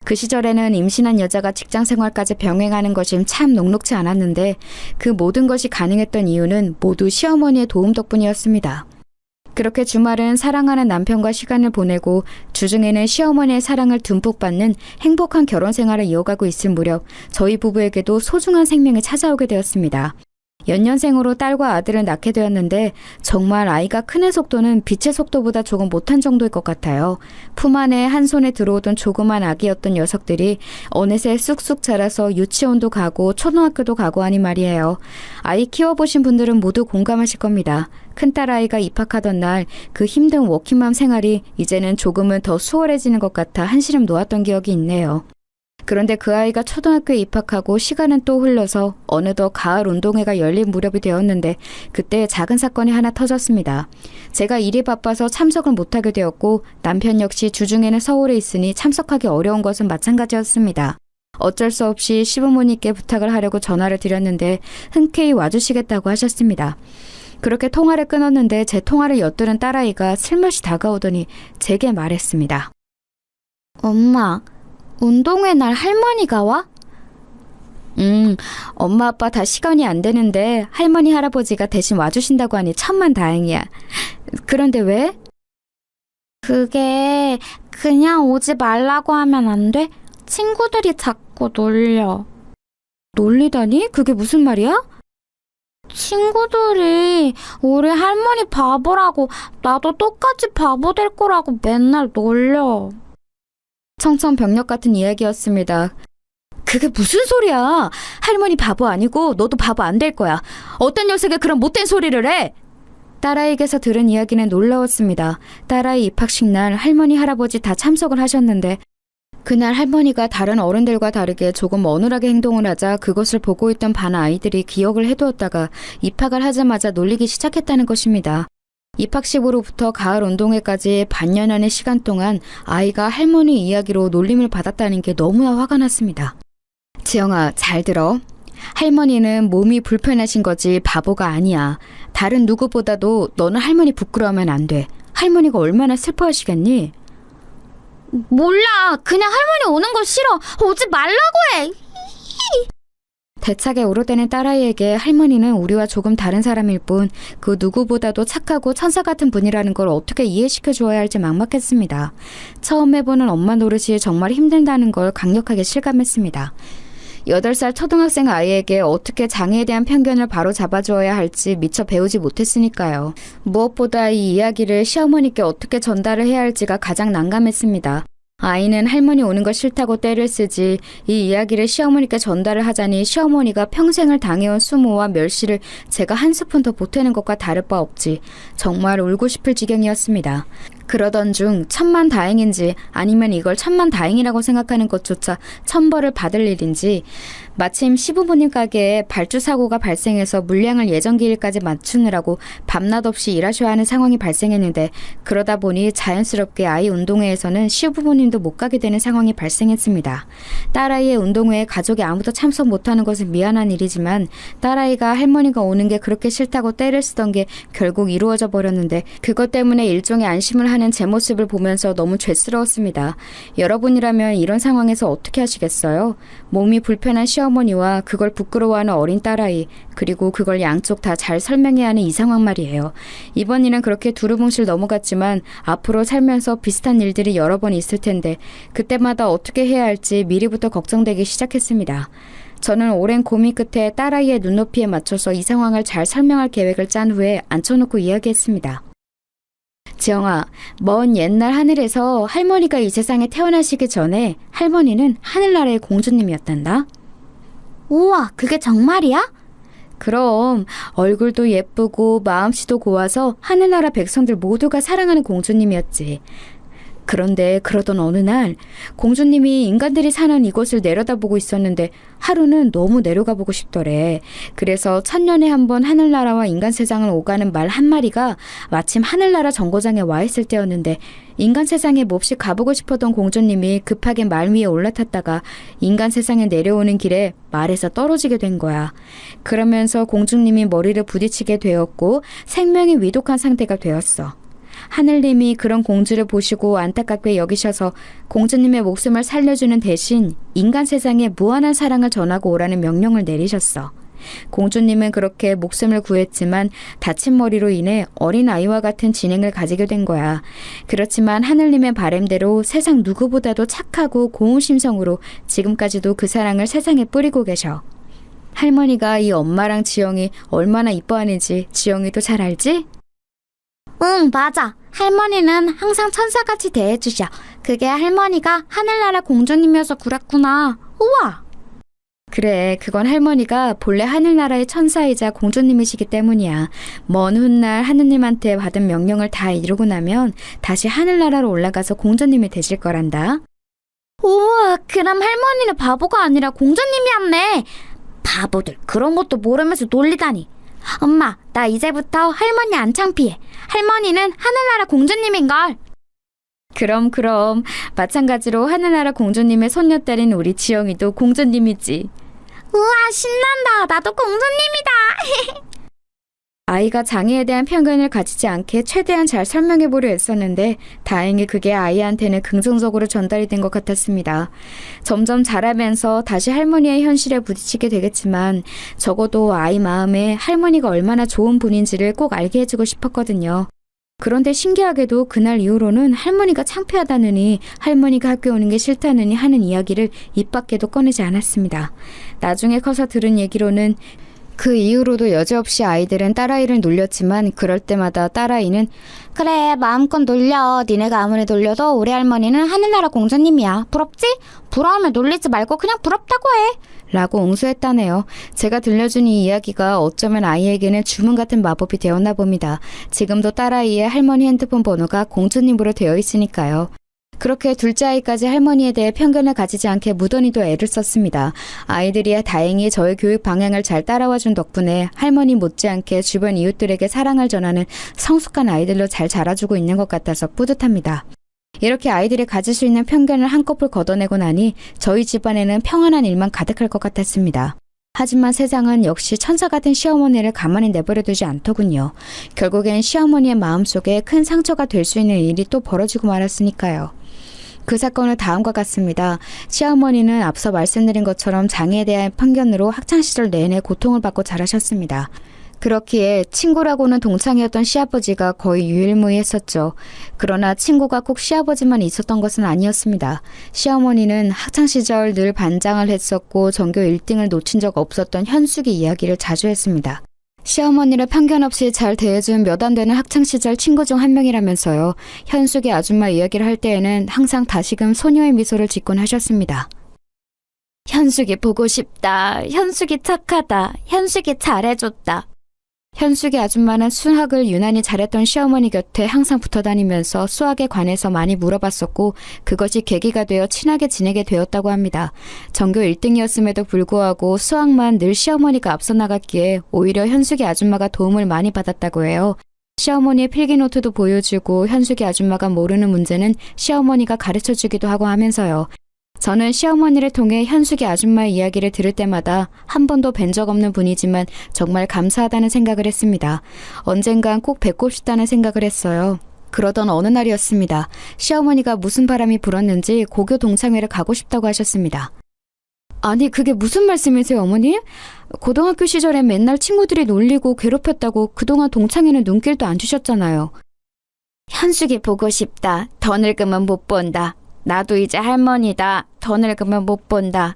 B: 그 시절에는 임신한 여자가 직장 생활까지 병행하는 것이 참 녹록지 않았는데 그 모든 것이 가능했던 이유는 모두 시어머니의 도움 덕분이었습니다. 그렇게 주말은 사랑하는 남편과 시간을 보내고 주중에는 시어머니의 사랑을 듬뿍 받는 행복한 결혼 생활을 이어가고 있을 무렵 저희 부부에게도 소중한 생명이 찾아오게 되었습니다. 연년생으로 딸과 아들을 낳게 되었는데 정말 아이가 크는 속도는 빛의 속도보다 조금 못한 정도일 것 같아요. 품 안에 한 손에 들어오던 조그만 아기였던 녀석들이 어느새 쑥쑥 자라서 유치원도 가고 초등학교도 가고 하니 말이에요. 아이 키워보신 분들은 모두 공감하실 겁니다. 큰딸 아이가 입학하던 날 그 힘든 워킹맘 생활이 이제는 조금은 더 수월해지는 것 같아 한시름 놓았던 기억이 있네요. 그런데 그 아이가 초등학교에 입학하고 시간은 또 흘러서 어느덧 가을 운동회가 열린 무렵이 되었는데 그때 작은 사건이 하나 터졌습니다. 제가 일이 바빠서 참석을 못하게 되었고 남편 역시 주중에는 서울에 있으니 참석하기 어려운 것은 마찬가지였습니다. 어쩔 수 없이 시부모님께 부탁을 하려고 전화를 드렸는데 흔쾌히 와주시겠다고 하셨습니다. 그렇게 통화를 끊었는데 제 통화를 엿들은 딸아이가 슬며시 다가오더니 제게 말했습니다.
C: 엄마, 운동회 날 할머니가 와?
B: 엄마 아빠 다 시간이 안 되는데 할머니 할아버지가 대신 와주신다고 하니 천만 다행이야. 그런데 왜?
C: 그게 그냥 오지 말라고 하면 안 돼? 친구들이 자꾸 놀려.
B: 놀리다니? 그게 무슨 말이야?
C: 친구들이 우리 할머니 바보라고 나도 똑같이 바보 될 거라고 맨날 놀려.
B: 청천벽력 같은 이야기였습니다. 그게 무슨 소리야? 할머니 바보 아니고 너도 바보 안 될 거야. 어떤 녀석이 그런 못된 소리를 해? 딸아이에게서 들은 이야기는 놀라웠습니다. 딸아이 입학식 날 할머니 할아버지 다 참석을 하셨는데 그날 할머니가 다른 어른들과 다르게 조금 어눌하게 행동을 하자 그것을 보고 있던 반 아이들이 기억을 해두었다가 입학을 하자마자 놀리기 시작했다는 것입니다. 입학식으로부터 가을 운동회까지 반년안의 시간 동안 아이가 할머니 이야기로 놀림을 받았다는 게 너무나 화가 났습니다. 지영아, 잘 들어. 할머니는 몸이 불편하신 거지 바보가 아니야. 다른 누구보다도 너는 할머니 부끄러워하면 안 돼. 할머니가 얼마나 슬퍼하시겠니?
C: 몰라. 그냥 할머니 오는 거 싫어. 오지 말라고 해.
B: 대차게 울어대는 딸아이에게 할머니는 우리와 조금 다른 사람일 뿐 그 누구보다도 착하고 천사 같은 분이라는 걸 어떻게 이해시켜 주어야 할지 막막했습니다. 처음 해보는 엄마 노릇이 정말 힘들다는 걸 강력하게 실감했습니다. 8살 초등학생 아이에게 어떻게 장애에 대한 편견을 바로 잡아주어야 할지 미처 배우지 못했으니까요. 무엇보다 이 이야기를 시어머니께 어떻게 전달을 해야 할지가 가장 난감했습니다. 아이는 할머니 오는 거 싫다고 떼를 쓰지 이 이야기를 시어머니께 전달을 하자니 시어머니가 평생을 당해온 수모와 멸시를 제가 한 스푼 더 보태는 것과 다를 바 없지. 정말 울고 싶을 지경이었습니다. 그러던 중 천만다행인지 아니면 이걸 천만다행이라고 생각하는 것조차 천벌을 받을 일인지 마침 시부모님 가게에 발주 사고가 발생해서 물량을 예정 기일까지 맞추느라고 밤낮 없이 일하셔야 하는 상황이 발생했는데 그러다 보니 자연스럽게 아이 운동회에서는 시부모님도 못 가게 되는 상황이 발생했습니다. 딸아이의 운동회에 가족이 아무도 참석 못하는 것은 미안한 일이지만 딸아이가 할머니가 오는 게 그렇게 싫다고 떼를 쓰던 게 결국 이루어져 버렸는데 그것 때문에 일종의 안심을 하는 제 모습을 보면서 너무 죄스러웠습니다. 여러분이라면 이런 상황에서 어떻게 하시겠어요? 몸이 불편한 시어머니와 그걸 부끄러워하는 어린 딸아이 그리고 그걸 양쪽 다 잘 설명해야 하는 이 상황 말이에요. 이번 일은 그렇게 두루뭉실 넘어갔지만 앞으로 살면서 비슷한 일들이 여러 번 있을 텐데 그때마다 어떻게 해야 할지 미리부터 걱정되기 시작했습니다. 저는 오랜 고민 끝에 딸아이의 눈높이에 맞춰서 이 상황을 잘 설명할 계획을 짠 후에 앉혀놓고 이야기했습니다. 지영아, 먼 옛날 하늘에서 할머니가 이 세상에 태어나시기 전에 할머니는 하늘나라의 공주님이었단다.
C: 우와, 그게 정말이야?
B: 그럼 얼굴도 예쁘고 마음씨도 고와서 하늘나라 백성들 모두가 사랑하는 공주님이었지. 그런데 그러던 어느 날 공주님이 인간들이 사는 이곳을 내려다보고 있었는데 하루는 너무 내려가 보고 싶더래. 그래서 천년에 한 번 하늘나라와 인간 세상을 오가는 말 한 마리가 마침 하늘나라 정거장에 와 있을 때였는데 인간 세상에 몹시 가보고 싶었던 공주님이 급하게 말 위에 올라탔다가 인간 세상에 내려오는 길에 말에서 떨어지게 된 거야. 그러면서 공주님이 머리를 부딪히게 되었고 생명이 위독한 상태가 되었어. 하늘님이 그런 공주를 보시고 안타깝게 여기셔서 공주님의 목숨을 살려주는 대신 인간 세상에 무한한 사랑을 전하고 오라는 명령을 내리셨어. 공주님은 그렇게 목숨을 구했지만 다친 머리로 인해 어린아이와 같은 지능을 가지게 된 거야. 그렇지만 하늘님의 바람대로 세상 누구보다도 착하고 고운 심성으로 지금까지도 그 사랑을 세상에 뿌리고 계셔. 할머니가 이 엄마랑 지영이 얼마나 이뻐하는지 지영이도 잘 알지?
C: 응, 맞아. 할머니는 항상 천사같이 대해주셔. 그게 할머니가 하늘나라 공주님이어서 그랬구나. 우와!
B: 그래, 그건 할머니가 본래 하늘나라의 천사이자 공주님이시기 때문이야. 먼 훗날 하느님한테 받은 명령을 다 이루고 나면 다시 하늘나라로 올라가서 공주님이 되실 거란다.
C: 우와, 그럼 할머니는 바보가 아니라 공주님이었네. 바보들, 그런 것도 모르면서 놀리다니. 엄마, 나 이제부터 할머니 안 창피해. 할머니는 하늘나라 공주님인걸.
B: 그럼 마찬가지로 하늘나라 공주님의 손녀딸인 우리 지영이도 공주님이지.
C: 우와, 신난다. 나도 공주님이다.
B: 아이가 장애에 대한 편견을 가지지 않게 최대한 잘 설명해보려 했었는데 다행히 그게 아이한테는 긍정적으로 전달이 된 것 같았습니다. 점점 자라면서 다시 할머니의 현실에 부딪히게 되겠지만 적어도 아이 마음에 할머니가 얼마나 좋은 분인지를 꼭 알게 해주고 싶었거든요. 그런데 신기하게도 그날 이후로는 할머니가 창피하다느니 할머니가 학교에 오는 게 싫다느니 하는 이야기를 입 밖에도 꺼내지 않았습니다. 나중에 커서 들은 얘기로는 그 이후로도 여지없이 아이들은 딸아이를 놀렸지만 그럴 때마다 딸아이는
C: 그래, 마음껏 놀려. 니네가 아무리 놀려도 우리 할머니는 하늘나라 공주님이야. 부럽지? 부러우면 놀리지 말고 그냥 부럽다고 해.
B: 라고 옹수했다네요. 제가 들려준 이 이야기가 어쩌면 아이에게는 주문 같은 마법이 되었나 봅니다. 지금도 딸아이의 할머니 핸드폰 번호가 공주님으로 되어 있으니까요. 그렇게 둘째 아이까지 할머니에 대해 편견을 가지지 않게 무던히도 애를 썼습니다. 아이들이 다행히 저의 교육 방향을 잘 따라와준 덕분에 할머니 못지않게 주변 이웃들에게 사랑을 전하는 성숙한 아이들로 잘 자라주고 있는 것 같아서 뿌듯합니다. 이렇게 아이들이 가질 수 있는 편견을 한꺼풀 걷어내고 나니 저희 집안에는 평안한 일만 가득할 것 같았습니다. 하지만 세상은 역시 천사 같은 시어머니를 가만히 내버려두지 않더군요. 결국엔 시어머니의 마음속에 큰 상처가 될 수 있는 일이 또 벌어지고 말았으니까요. 그 사건은 다음과 같습니다. 시어머니는 앞서 말씀드린 것처럼 장애에 대한 편견으로 학창시절 내내 고통을 받고 자라셨습니다. 그렇기에 친구라고는 동창이었던 시아버지가 거의 유일무이했었죠. 그러나 친구가 꼭 시아버지만 있었던 것은 아니었습니다. 시어머니는 학창시절 늘 반장을 했었고 전교 1등을 놓친 적 없었던 현숙이 이야기를 자주 했습니다. 시어머니를 편견 없이 잘 대해준 몇 안 되는 학창시절 친구 중 한 명이라면서요. 현숙이 아줌마 이야기를 할 때에는 항상 다시금 소녀의 미소를 짓곤 하셨습니다.
C: 현숙이 보고 싶다. 현숙이 착하다. 현숙이 잘해줬다.
B: 현숙이 아줌마는 수학을 유난히 잘했던 시어머니 곁에 항상 붙어 다니면서 수학에 관해서 많이 물어봤었고 그것이 계기가 되어 친하게 지내게 되었다고 합니다. 전교 1등이었음에도 불구하고 수학만 늘 시어머니가 앞서 나갔기에 오히려 현숙이 아줌마가 도움을 많이 받았다고 해요. 시어머니의 필기노트도 보여주고 현숙이 아줌마가 모르는 문제는 시어머니가 가르쳐주기도 하고 하면서요. 저는 시어머니를 통해 현숙이 아줌마의 이야기를 들을 때마다 한 번도 뵌 적 없는 분이지만 정말 감사하다는 생각을 했습니다. 언젠간 꼭 뵙고 싶다는 생각을 했어요. 그러던 어느 날이었습니다. 시어머니가 무슨 바람이 불었는지 고교 동창회를 가고 싶다고 하셨습니다. 아니 그게 무슨 말씀이세요 어머니? 고등학교 시절에 맨날 친구들이 놀리고 괴롭혔다고 그동안 동창회는 눈길도 안 주셨잖아요.
C: 현숙이 보고 싶다. 더 늙으면 못 본다. 나도 이제 할머니다. 더 늙으면 못 본다.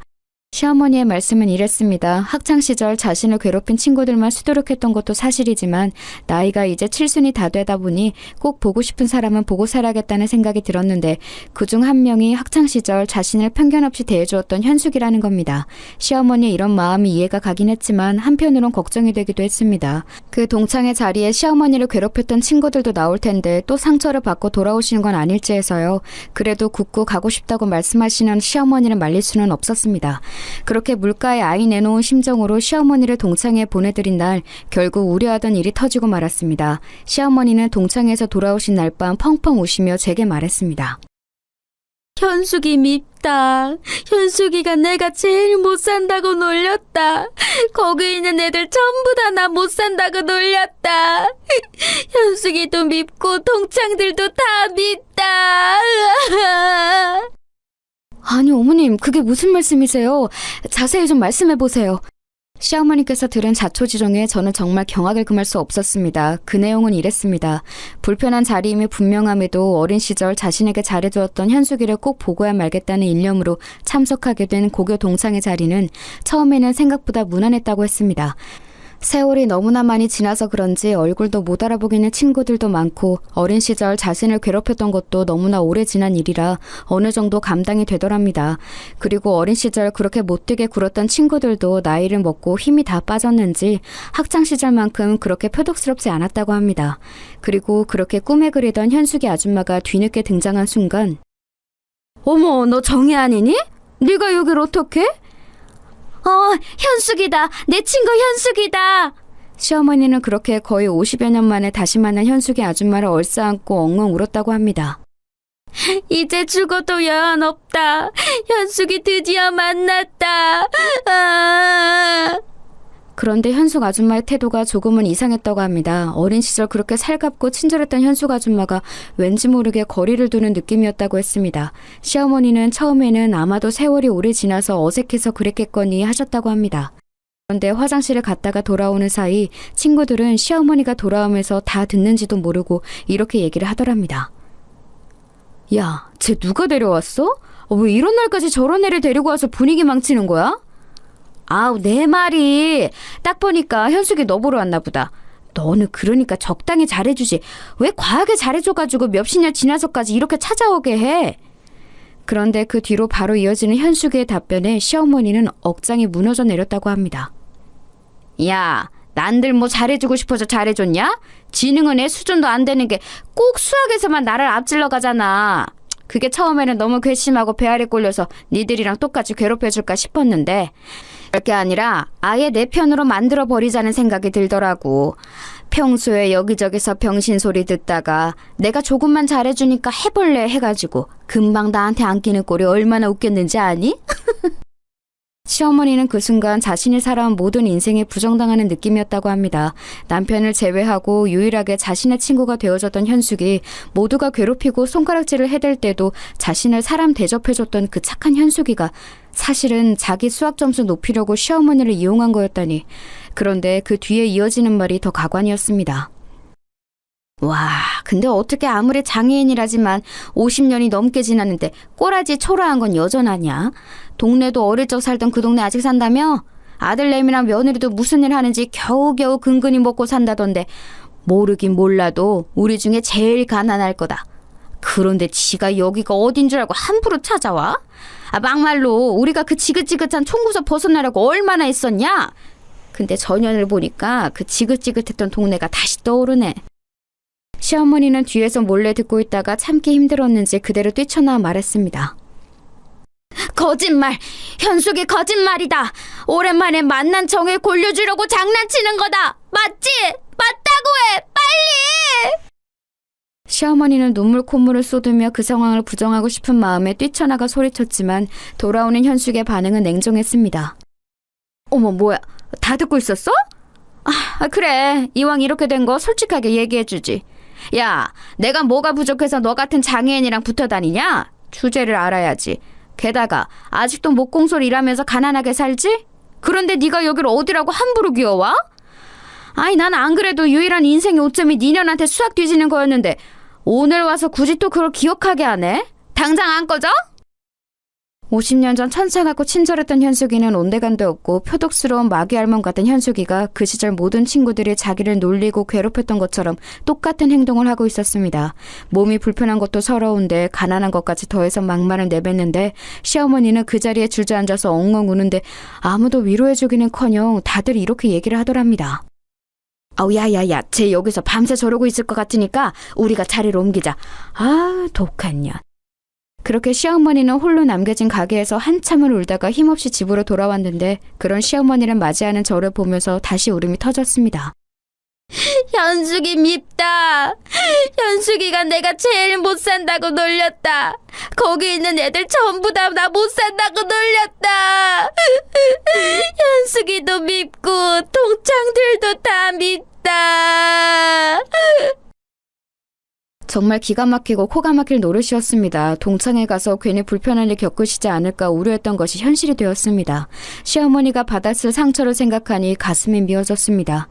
B: 시어머니의 말씀은 이랬습니다. 학창시절 자신을 괴롭힌 친구들만 수두룩했던 것도 사실이지만 나이가 이제 칠순이 다 되다 보니 꼭 보고 싶은 사람은 보고 살아야겠다는 생각이 들었는데 그중 한 명이 학창시절 자신을 편견 없이 대해주었던 현숙이라는 겁니다. 시어머니의 이런 마음이 이해가 가긴 했지만 한편으론 걱정이 되기도 했습니다. 그 동창회 자리에 시어머니를 괴롭혔던 친구들도 나올 텐데 또 상처를 받고 돌아오시는 건 아닐지 해서요. 그래도 굳고 가고 싶다고 말씀하시는 시어머니를 말릴 수는 없었습니다. 그렇게 물가에 아이 내놓은 심정으로 시어머니를 동창회에 보내드린 날 결국 우려하던 일이 터지고 말았습니다. 시어머니는 동창회에서 돌아오신 날 밤 펑펑 우시며 제게 말했습니다.
C: 현숙이 밉다. 현숙이가 내가 제일 못 산다고 놀렸다. 거기 있는 애들 전부 다 나 못 산다고 놀렸다. 현숙이도 밉고 동창들도 다 밉다.
B: 아니 어머님 그게 무슨 말씀이세요? 자세히 좀 말씀해보세요. 시어머니께서 들은 자초지종에 저는 정말 경악을 금할 수 없었습니다. 그 내용은 이랬습니다. 불편한 자리임이 분명함에도 어린 시절 자신에게 잘해주었던 현숙이를 꼭 보고야 말겠다는 일념으로 참석하게 된 고교 동창회 자리는 처음에는 생각보다 무난했다고 했습니다. 세월이 너무나 많이 지나서 그런지 얼굴도 못 알아보기는 친구들도 많고 어린 시절 자신을 괴롭혔던 것도 너무나 오래 지난 일이라 어느 정도 감당이 되더랍니다. 그리고 어린 시절 그렇게 못되게 굴었던 친구들도 나이를 먹고 힘이 다 빠졌는지 학창시절만큼 그렇게 표독스럽지 않았다고 합니다. 그리고 그렇게 꿈에 그리던 현숙이 아줌마가 뒤늦게 등장한 순간 어머 너 정이 아니니? 네가 여길 어떻게?
C: 현숙이다. 내 친구 현숙이다.
B: 시어머니는 그렇게 거의 50여 년 만에 다시 만난 현숙이 아줌마를 얼싸안고 엉엉 울었다고 합니다.
C: 이제 죽어도 여한 없다. 현숙이 드디어 만났다.
B: 그런데 현숙 아줌마의 태도가 조금은 이상했다고 합니다. 어린 시절 그렇게 살갑고 친절했던 현숙 아줌마가 왠지 모르게 거리를 두는 느낌이었다고 했습니다. 시어머니는 처음에는 아마도 세월이 오래 지나서 어색해서 그랬겠거니 하셨다고 합니다. 그런데 화장실을 갔다가 돌아오는 사이 친구들은 시어머니가 돌아오면서 다 듣는지도 모르고 이렇게 얘기를 하더랍니다. 야, 쟤 누가 데려왔어? 왜 이런 날까지 저런 애를 데리고 와서 분위기 망치는 거야? 아우, 내 말이. 딱 보니까 현숙이 너 보러 왔나 보다. 너는 그러니까 적당히 잘해주지. 왜 과하게 잘해줘가지고 몇십 년 지나서까지 이렇게 찾아오게 해? 그런데 그 뒤로 바로 이어지는 현숙이의 답변에 시어머니는 억장이 무너져 내렸다고 합니다. 야, 난들 뭐 잘해주고 싶어서 잘해줬냐? 지능은 애 수준도 안 되는 게 꼭 수학에서만 나를 앞질러 가잖아. 그게 처음에는 너무 괘씸하고 배알에 꼴려서 니들이랑 똑같이 괴롭혀줄까 싶었는데 그게 아니라 아예 내 편으로 만들어버리자는 생각이 들더라고. 평소에 여기저기서 병신 소리 듣다가 내가 조금만 잘해주니까 해볼래 해가지고 금방 나한테 안기는 꼴이 얼마나 웃겼는지 아니? 시어머니는 그 순간 자신이 살아온 모든 인생에 부정당하는 느낌이었다고 합니다. 남편을 제외하고 유일하게 자신의 친구가 되어줬던 현숙이 모두가 괴롭히고 손가락질을 해댈 때도 자신을 사람 대접해줬던 그 착한 현숙이가 사실은 자기 수학 점수 높이려고 시어머니를 이용한 거였다니. 그런데 그 뒤에 이어지는 말이 더 가관이었습니다. 와, 근데 어떻게 아무리 장애인이라지만 50년이 넘게 지났는데 꼬라지 초라한 건 여전하냐? 동네도 어릴 적 살던 그 동네 아직 산다며? 아들내미랑 며느리도 무슨 일 하는지 겨우겨우 근근히 먹고 산다던데 모르긴 몰라도 우리 중에 제일 가난할 거다. 그런데 지가 여기가 어딘 줄 알고 함부로 찾아와? 막말로 우리가 그 지긋지긋한 총구석 벗어나려고 얼마나 했었냐? 근데 전년을 보니까 그 지긋지긋했던 동네가 다시 떠오르네. 시어머니는 뒤에서 몰래 듣고 있다가 참기 힘들었는지 그대로 뛰쳐나와 말했습니다. 거짓말! 현숙이 거짓말이다! 오랜만에 만난 정을 골려주려고 장난치는 거다! 맞지? 맞다고 해! 빨리! 시어머니는 눈물 콧물을 쏟으며 그 상황을 부정하고 싶은 마음에 뛰쳐나가 소리쳤지만 돌아오는 현숙의 반응은 냉정했습니다. 어머, 뭐야? 다 듣고 있었어? 그래. 이왕 이렇게 된 거 솔직하게 얘기해주지. 야, 내가 뭐가 부족해서 너 같은 장애인이랑 붙어 다니냐? 주제를 알아야지. 게다가 아직도 목공소리 일하면서 가난하게 살지? 그런데 네가 여기를 어디라고 함부로 기어와? 아니, 난 안 그래도 유일한 인생의 오점이 니년한테 수학 뒤지는 거였는데 오늘 와서 굳이 또 그걸 기억하게 하네? 당장 안 꺼져? 50년 전 천사 같고 친절했던 현숙이는 온데간데 없고 표독스러운 마귀 알몸 같은 현숙이가 그 시절 모든 친구들이 자기를 놀리고 괴롭혔던 것처럼 똑같은 행동을 하고 있었습니다. 몸이 불편한 것도 서러운데 가난한 것까지 더해서 막말을 내뱉는데 시어머니는 그 자리에 주저앉아서 엉엉 우는데 아무도 위로해주기는커녕 다들 이렇게 얘기를 하더랍니다. 아우, 야야야, 쟤 여기서 밤새 저러고 있을 것 같으니까 우리가 자리를 옮기자. 아, 독한 년. 그렇게 시어머니는 홀로 남겨진 가게에서 한참을 울다가 힘없이 집으로 돌아왔는데 그런 시어머니를 맞이하는 저를 보면서 다시 울음이 터졌습니다.
C: 현숙이 밉다. 현숙이가 내가 제일 못 산다고 놀렸다. 거기 있는 애들 전부 다 나 못 산다고 놀렸다. 현숙이도 밉고 동창들도 다 밉다.
B: 정말 기가 막히고 코가 막힐 노릇이었습니다. 동창회 가서 괜히 불편한 일 겪으시지 않을까 우려했던 것이 현실이 되었습니다. 시어머니가 받았을 상처를 생각하니 가슴이 미어졌습니다.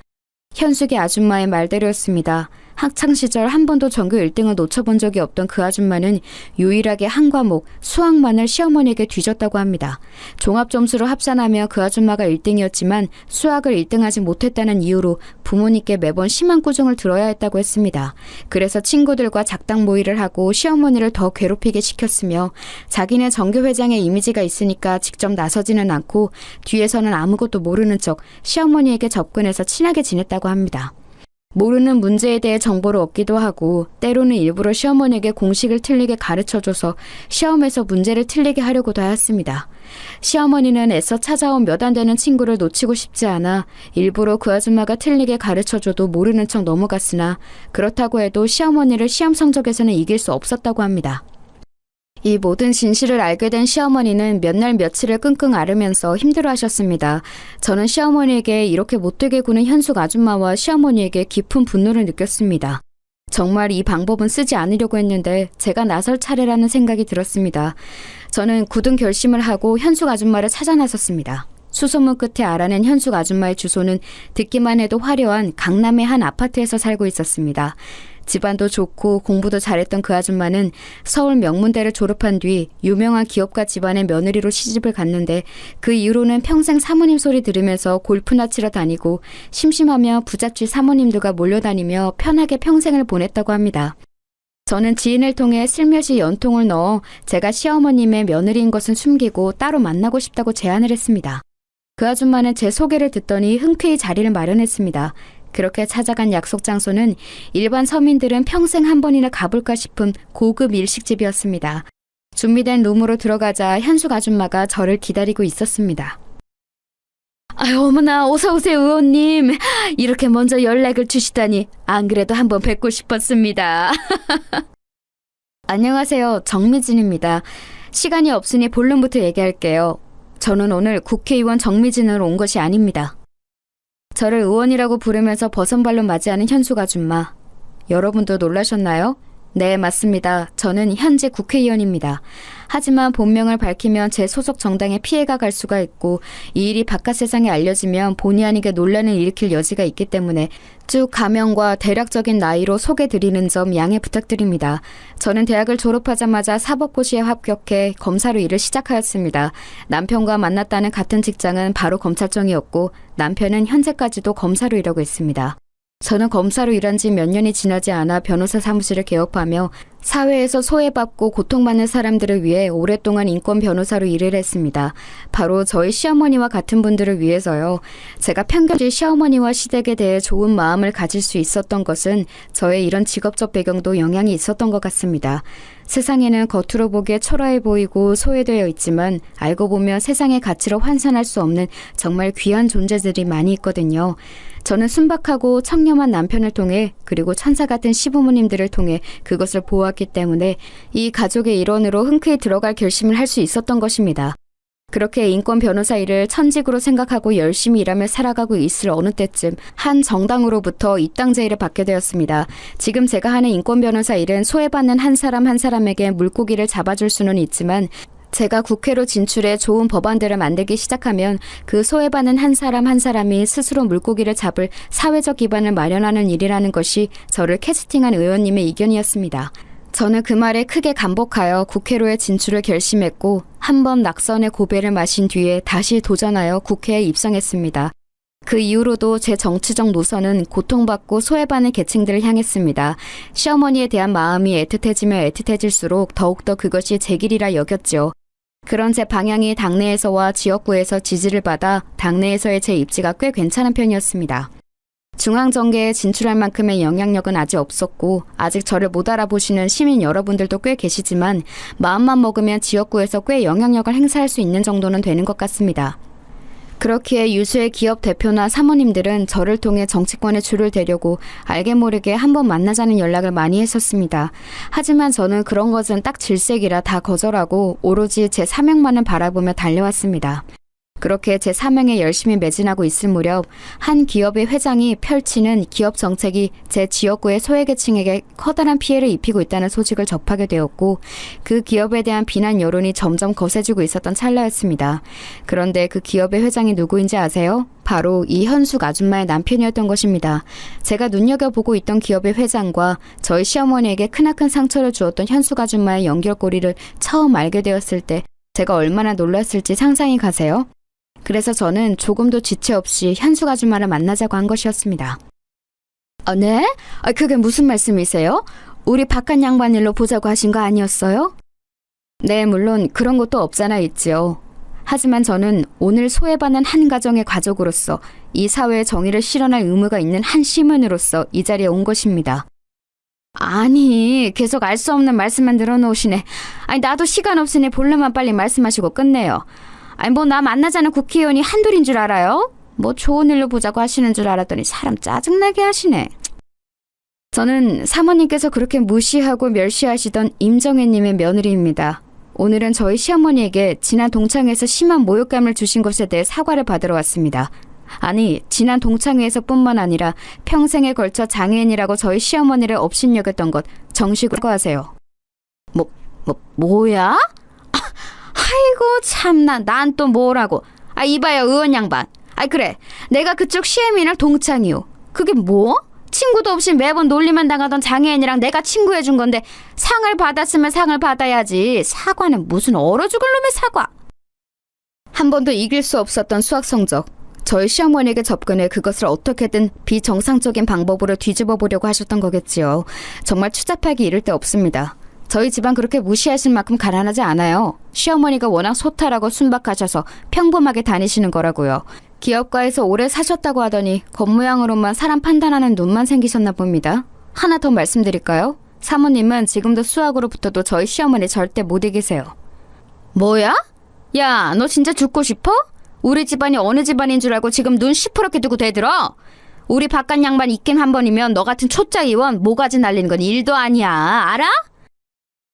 B: 현숙이 아줌마의 말대로였습니다. 학창시절 한 번도 전교 1등을 놓쳐본 적이 없던 그 아줌마는 유일하게 한 과목, 수학만을 시어머니에게 뒤졌다고 합니다. 종합점수로 합산하며 그 아줌마가 1등이었지만 수학을 1등하지 못했다는 이유로 부모님께 매번 심한 꾸중을 들어야 했다고 했습니다. 그래서 친구들과 작당 모의를 하고 시어머니를 더 괴롭히게 시켰으며 자기는 전교회장의 이미지가 있으니까 직접 나서지는 않고 뒤에서는 아무것도 모르는 척 시어머니에게 접근해서 친하게 지냈다고 합니다. 모르는 문제에 대해 정보를 얻기도 하고 때로는 일부러 시어머니에게 공식을 틀리게 가르쳐줘서 시험에서 문제를 틀리게 하려고도 하였습니다. 시어머니는 애써 찾아온 몇 안 되는 친구를 놓치고 싶지 않아 일부러 그 아줌마가 틀리게 가르쳐줘도 모르는 척 넘어갔으나 그렇다고 해도 시어머니를 시험 성적에서는 이길 수 없었다고 합니다. 이 모든 진실을 알게 된 시어머니는 몇 날 며칠을 끙끙 앓으면서 힘들어하셨습니다. 저는 시어머니에게 이렇게 못되게 구는 현숙 아줌마와 시어머니에게 깊은 분노를 느꼈습니다. 정말 이 방법은 쓰지 않으려고 했는데 제가 나설 차례라는 생각이 들었습니다. 저는 굳은 결심을 하고 현숙 아줌마를 찾아 나섰습니다. 수소문 끝에 알아낸 현숙 아줌마의 주소는 듣기만 해도 화려한 강남의 한 아파트에서 살고 있었습니다. 집안도 좋고 공부도 잘했던 그 아줌마는 서울 명문대를 졸업한 뒤 유명한 기업가 집안의 며느리로 시집을 갔는데 그 이후로는 평생 사모님 소리 들으면서 골프나 치러 다니고 심심하며 부잣집 사모님들과 몰려다니며 편하게 평생을 보냈다고 합니다. 저는 지인을 통해 슬며시 연통을 넣어 제가 시어머님의 며느리인 것은 숨기고 따로 만나고 싶다고 제안을 했습니다. 그 아줌마는 제 소개를 듣더니 흔쾌히 자리를 마련했습니다. 그렇게 찾아간 약속 장소는 일반 서민들은 평생 한 번이나 가볼까 싶은 고급 일식집이었습니다. 준비된 룸으로 들어가자 현숙 아줌마가 저를 기다리고 있었습니다. 아유, 어머나, 어서오세요, 의원님. 이렇게 먼저 연락을 주시다니, 안 그래도 한번 뵙고 싶었습니다. 안녕하세요, 정미진입니다. 시간이 없으니 본론부터 얘기할게요. 저는 오늘 국회의원 정미진으로 온 것이 아닙니다. 저를 의원이라고 부르면서 버선발로 맞이하는 현숙 아줌마. 여러분도 놀라셨나요? 네, 맞습니다. 저는 현재 국회의원입니다. 하지만 본명을 밝히면 제 소속 정당에 피해가 갈 수가 있고 이 일이 바깥 세상에 알려지면 본의 아니게 논란을 일으킬 여지가 있기 때문에 쭉 가명과 대략적인 나이로 소개드리는 점 양해 부탁드립니다. 저는 대학을 졸업하자마자 사법고시에 합격해 검사로 일을 시작하였습니다. 남편과 만났다는 같은 직장은 바로 검찰청이었고 남편은 현재까지도 검사로 일하고 있습니다. 저는 검사로 일한 지 몇 년이 지나지 않아 변호사 사무실을 개업하며 사회에서 소외받고 고통받는 사람들을 위해 오랫동안 인권 변호사로 일을 했습니다. 바로 저희 시어머니와 같은 분들을 위해서요. 제가 편견주의 시어머니와 시댁에 대해 좋은 마음을 가질 수 있었던 것은 저의 이런 직업적 배경도 영향이 있었던 것 같습니다. 세상에는 겉으로 보기에 초라해 보이고 소외되어 있지만 알고 보면 세상의 가치로 환산할 수 없는 정말 귀한 존재들이 많이 있거든요. 저는 순박하고 청렴한 남편을 통해 그리고 천사 같은 시부모님들을 통해 그것을 보았기 때문에 이 가족의 일원으로 흔쾌히 들어갈 결심을 할 수 있었던 것입니다. 그렇게 인권 변호사 일을 천직으로 생각하고 열심히 일하며 살아가고 있을 어느 때쯤 한 정당으로부터 입당 제의를 받게 되었습니다. 지금 제가 하는 인권 변호사 일은 소외받는 한 사람 한 사람에게 물고기를 잡아줄 수는 있지만 제가 국회로 진출해 좋은 법안들을 만들기 시작하면 그 소외받는 한 사람 한 사람이 스스로 물고기를 잡을 사회적 기반을 마련하는 일이라는 것이 저를 캐스팅한 의원님의 의견이었습니다. 저는 그 말에 크게 감복하여 국회로의 진출을 결심했고 한 번 낙선의 고배를 마신 뒤에 다시 도전하여 국회에 입성했습니다. 그 이후로도 제 정치적 노선은 고통받고 소외받는 계층들을 향했습니다. 시어머니에 대한 마음이 애틋해지면 애틋해질수록 더욱더 그것이 제 길이라 여겼죠. 그런 제 방향이 당내에서와 지역구에서 지지를 받아 당내에서의 제 입지가 꽤 괜찮은 편이었습니다. 중앙정계에 진출할 만큼의 영향력은 아직 없었고 아직 저를 못 알아보시는 시민 여러분들도 꽤 계시지만 마음만 먹으면 지역구에서 꽤 영향력을 행사할 수 있는 정도는 되는 것 같습니다. 그렇기에 유수의 기업 대표나 사모님들은 저를 통해 정치권에 줄을 대려고 알게 모르게 한번 만나자는 연락을 많이 했었습니다. 하지만 저는 그런 것은 딱 질색이라 다 거절하고 오로지 제 사명만을 바라보며 달려왔습니다. 그렇게 제 사명에 열심히 매진하고 있을 무렵 한 기업의 회장이 펼치는 기업 정책이 제 지역구의 소외계층에게 커다란 피해를 입히고 있다는 소식을 접하게 되었고 그 기업에 대한 비난 여론이 점점 거세지고 있었던 찰나였습니다. 그런데 그 기업의 회장이 누구인지 아세요? 바로 이 현숙 아줌마의 남편이었던 것입니다. 제가 눈여겨보고 있던 기업의 회장과 저희 시어머니에게 크나큰 상처를 주었던 현숙 아줌마의 연결고리를 처음 알게 되었을 때 제가 얼마나 놀랐을지 상상이 가세요? 그래서 저는 조금도 지체 없이 현숙 아줌마를 만나자고 한 것이었습니다. 네? 그게 무슨 말씀이세요? 우리 바깥 양반 일로 보자고 하신 거 아니었어요? 네, 물론 그런 것도 없잖아 있지요. 하지만 저는 오늘 소외받는 한 가정의 가족으로서 이 사회의 정의를 실현할 의무가 있는 한 시민으로서 이 자리에 온 것입니다. 아니, 계속 알 수 없는 말씀만 늘어놓으시네. 나도 시간 없으니 본론만 빨리 말씀하시고 끝내요. 나 만나자는 국회의원이 한둘인 줄 알아요? 좋은 일로 보자고 하시는 줄 알았더니 사람 짜증나게 하시네. 저는 사모님께서 그렇게 무시하고 멸시하시던 임정혜님의 며느리입니다. 오늘은 저희 시어머니에게 지난 동창회에서 심한 모욕감을 주신 것에 대해 사과를 받으러 왔습니다. 아니, 지난 동창회에서뿐만 아니라 평생에 걸쳐 장애인이라고 저희 시어머니를 업신여겼던 것 정식으로 사과하세요. 뭐야? 아이고 참나, 난 또 뭐라고. 이봐요, 의원 양반. 그래. 내가 그쪽 시애미랑 동창이요. 그게 뭐? 친구도 없이 매번 놀리만 당하던 장애인이랑 내가 친구해준 건데 상을 받았으면 상을 받아야지. 사과는 무슨 얼어 죽을 놈의 사과. 한 번도 이길 수 없었던 수학 성적. 저희 시어머니에게 접근해 그것을 어떻게든 비정상적인 방법으로 뒤집어 보려고 하셨던 거겠지요. 정말 추잡하기 이를 데 없습니다. 저희 집안 그렇게 무시하실 만큼 가난하지 않아요. 시어머니가 워낙 소탈하고 순박하셔서 평범하게 다니시는 거라고요. 기업가에서 오래 사셨다고 하더니 겉모양으로만 사람 판단하는 눈만 생기셨나 봅니다. 하나 더 말씀드릴까요? 사모님은 지금도 수학으로 붙어도 저희 시어머니 절대 못 이기세요. 뭐야? 야, 너 진짜 죽고 싶어? 우리 집안이 어느 집안인 줄 알고 지금 눈 시퍼렇게 두고 대들어? 우리 바깥 양반 있긴 한 번이면 너 같은 초짜 의원 모가지 날리는 건 일도 아니야. 알아?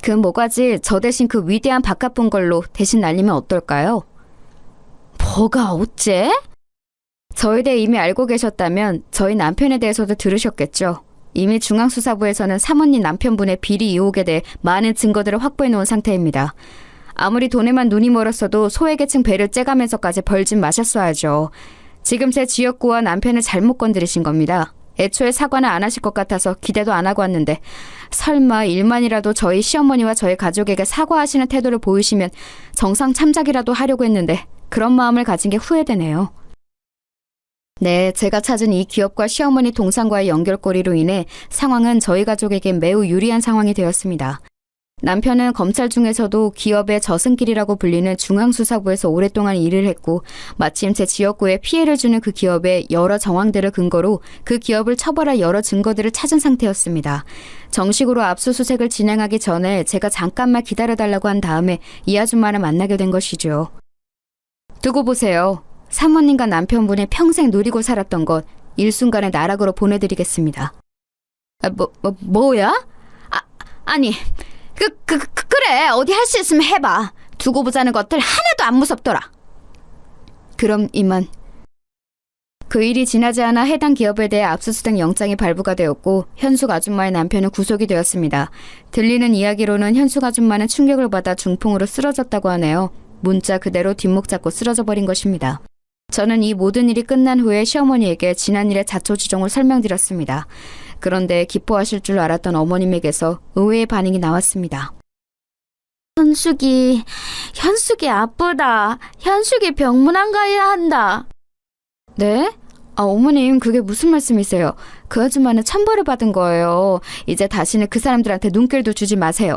B: 그 모가지 저 대신 그 위대한 바깥 본 걸로 대신 날리면 어떨까요? 뭐가 어째? 저에 대해 이미 알고 계셨다면 저희 남편에 대해서도 들으셨겠죠. 이미 중앙수사부에서는 사모님 남편분의 비리 의혹에 대해 많은 증거들을 확보해 놓은 상태입니다. 아무리 돈에만 눈이 멀었어도 소외계층 배를 째가면서까지 벌진 마셨어야죠. 지금 제 지역구와 남편을 잘못 건드리신 겁니다. 애초에 사과는 안 하실 것 같아서 기대도 안 하고 왔는데 설마 일만이라도 저희 시어머니와 저희 가족에게 사과하시는 태도를 보이시면 정상 참작이라도 하려고 했는데 그런 마음을 가진 게 후회되네요. 네, 제가 찾은 이 기업과 시어머니 동상과의 연결고리로 인해 상황은 저희 가족에게 매우 유리한 상황이 되었습니다. 남편은 검찰 중에서도 기업의 저승길이라고 불리는 중앙수사부에서 오랫동안 일을 했고 마침 제 지역구에 피해를 주는 그 기업의 여러 정황들을 근거로 그 기업을 처벌할 여러 증거들을 찾은 상태였습니다. 정식으로 압수수색을 진행하기 전에 제가 잠깐만 기다려달라고 한 다음에 이 아줌마를 만나게 된 것이죠. 두고 보세요. 사모님과 남편분이 평생 누리고 살았던 것 일순간에 나락으로 보내드리겠습니다. 뭐야? 아니... 그래. 어디 할 수 있으면 해봐. 두고 보자는 것들 하나도 안 무섭더라. 그럼 이만. 그 일이 지나지 않아 해당 기업에 대해 압수수색 영장이 발부가 되었고 현숙 아줌마의 남편은 구속이 되었습니다. 들리는 이야기로는 현숙 아줌마는 충격을 받아 중풍으로 쓰러졌다고 하네요. 문자 그대로 뒷목 잡고 쓰러져 버린 것입니다. 저는 이 모든 일이 끝난 후에 시어머니에게 지난 일의 자초지종을 설명드렸습니다. 그런데 기뻐하실 줄 알았던 어머님에게서 의외의 반응이 나왔습니다.
C: 현숙이 아프다. 현숙이 병문 안 가야 한다.
B: 네? 어머님 그게 무슨 말씀이세요? 그 아줌마는 천벌을 받은 거예요. 이제 다시는 그 사람들한테 눈길도 주지 마세요.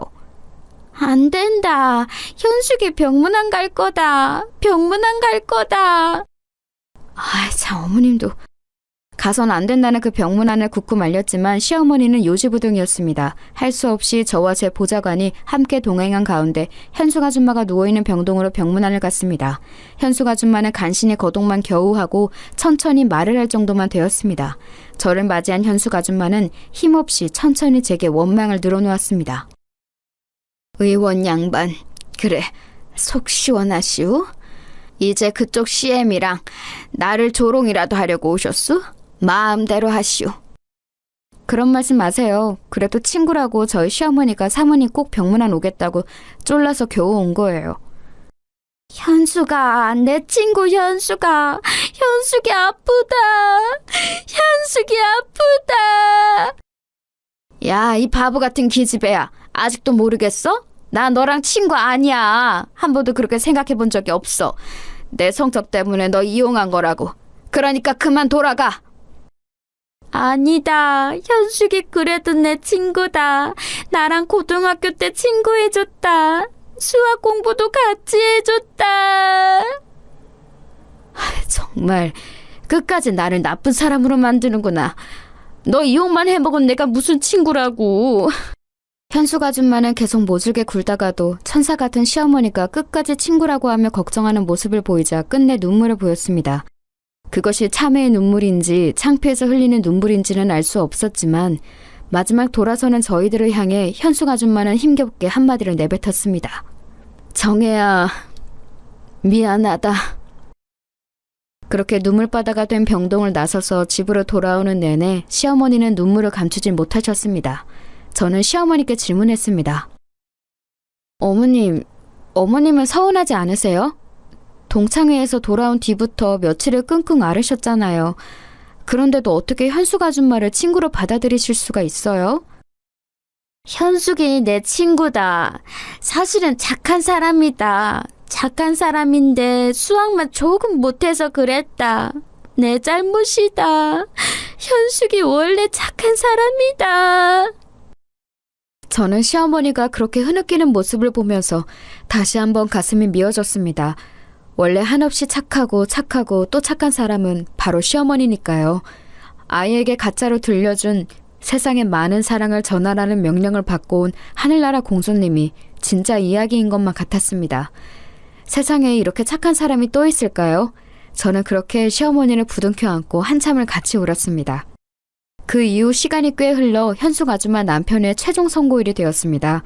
C: 안 된다. 현숙이 병문 안 갈 거다. 병문 안 갈 거다.
B: 참 어머님도. 가선 안 된다는 그 병문안을 굳고 말렸지만 시어머니는 요지부동이었습니다. 할 수 없이 저와 제 보좌관이 함께 동행한 가운데 현숙 아줌마가 누워있는 병동으로 병문안을 갔습니다. 현숙 아줌마는 간신히 거동만 겨우 하고 천천히 말을 할 정도만 되었습니다. 저를 맞이한 현숙 아줌마는 힘없이 천천히 제게 원망을 늘어놓았습니다. 의원 양반, 그래, 속 시원하시오? 이제 그쪽 CM이랑 나를 조롱이라도 하려고 오셨소? 마음대로 하시오. 그런 말씀 마세요. 그래도 친구라고 저희 시어머니가 사모님 꼭 병문안 오겠다고 쫄라서 겨우 온 거예요.
C: 현숙아, 내 친구 현숙아. 현숙이 아프다. 현숙이 아프다.
B: 야, 이 바보 같은 기집애야. 아직도 모르겠어? 나 너랑 친구 아니야. 한 번도 그렇게 생각해 본 적이 없어. 내 성적 때문에 너 이용한 거라고. 그러니까 그만 돌아가.
C: 아니다. 현숙이 그래도 내 친구다. 나랑 고등학교 때 친구해줬다. 수학 공부도 같이 해줬다.
B: 정말 끝까지 나를 나쁜 사람으로 만드는구나. 너 이용만 해먹은 내가 무슨 친구라고. 현숙 아줌마는 계속 모질게 굴다가도 천사 같은 시어머니가 끝까지 친구라고 하며 걱정하는 모습을 보이자 끝내 눈물을 보였습니다. 그것이 참회의 눈물인지 창피해서 흘리는 눈물인지는 알 수 없었지만 마지막 돌아서는 저희들을 향해 현숙 아줌마는 힘겹게 한마디를 내뱉었습니다. 정혜야, 미안하다. 그렇게 눈물바다가 된 병동을 나서서 집으로 돌아오는 내내 시어머니는 눈물을 감추지 못하셨습니다. 저는 시어머니께 질문했습니다. 어머님은 서운하지 않으세요? 동창회에서 돌아온 뒤부터 며칠을 끙끙 앓으셨잖아요. 그런데도 어떻게 현숙 아줌마를 친구로 받아들이실 수가 있어요?
C: 현숙이 내 친구다. 사실은 착한 사람이다. 착한 사람인데 수학만 조금 못해서 그랬다. 내 잘못이다. 현숙이 원래 착한 사람이다.
B: 저는 시어머니가 그렇게 흐느끼는 모습을 보면서 다시 한번 가슴이 미어졌습니다. 원래 한없이 착하고 또 착한 사람은 바로 시어머니니까요. 아이에게 가짜로 들려준 세상에 많은 사랑을 전하라는 명령을 받고 온 하늘나라 공주님이 진짜 이야기인 것만 같았습니다. 세상에 이렇게 착한 사람이 또 있을까요? 저는 그렇게 시어머니를 부둥켜 안고 한참을 같이 울었습니다. 그 이후 시간이 꽤 흘러 현숙 아줌마 남편의 최종 선고일이 되었습니다.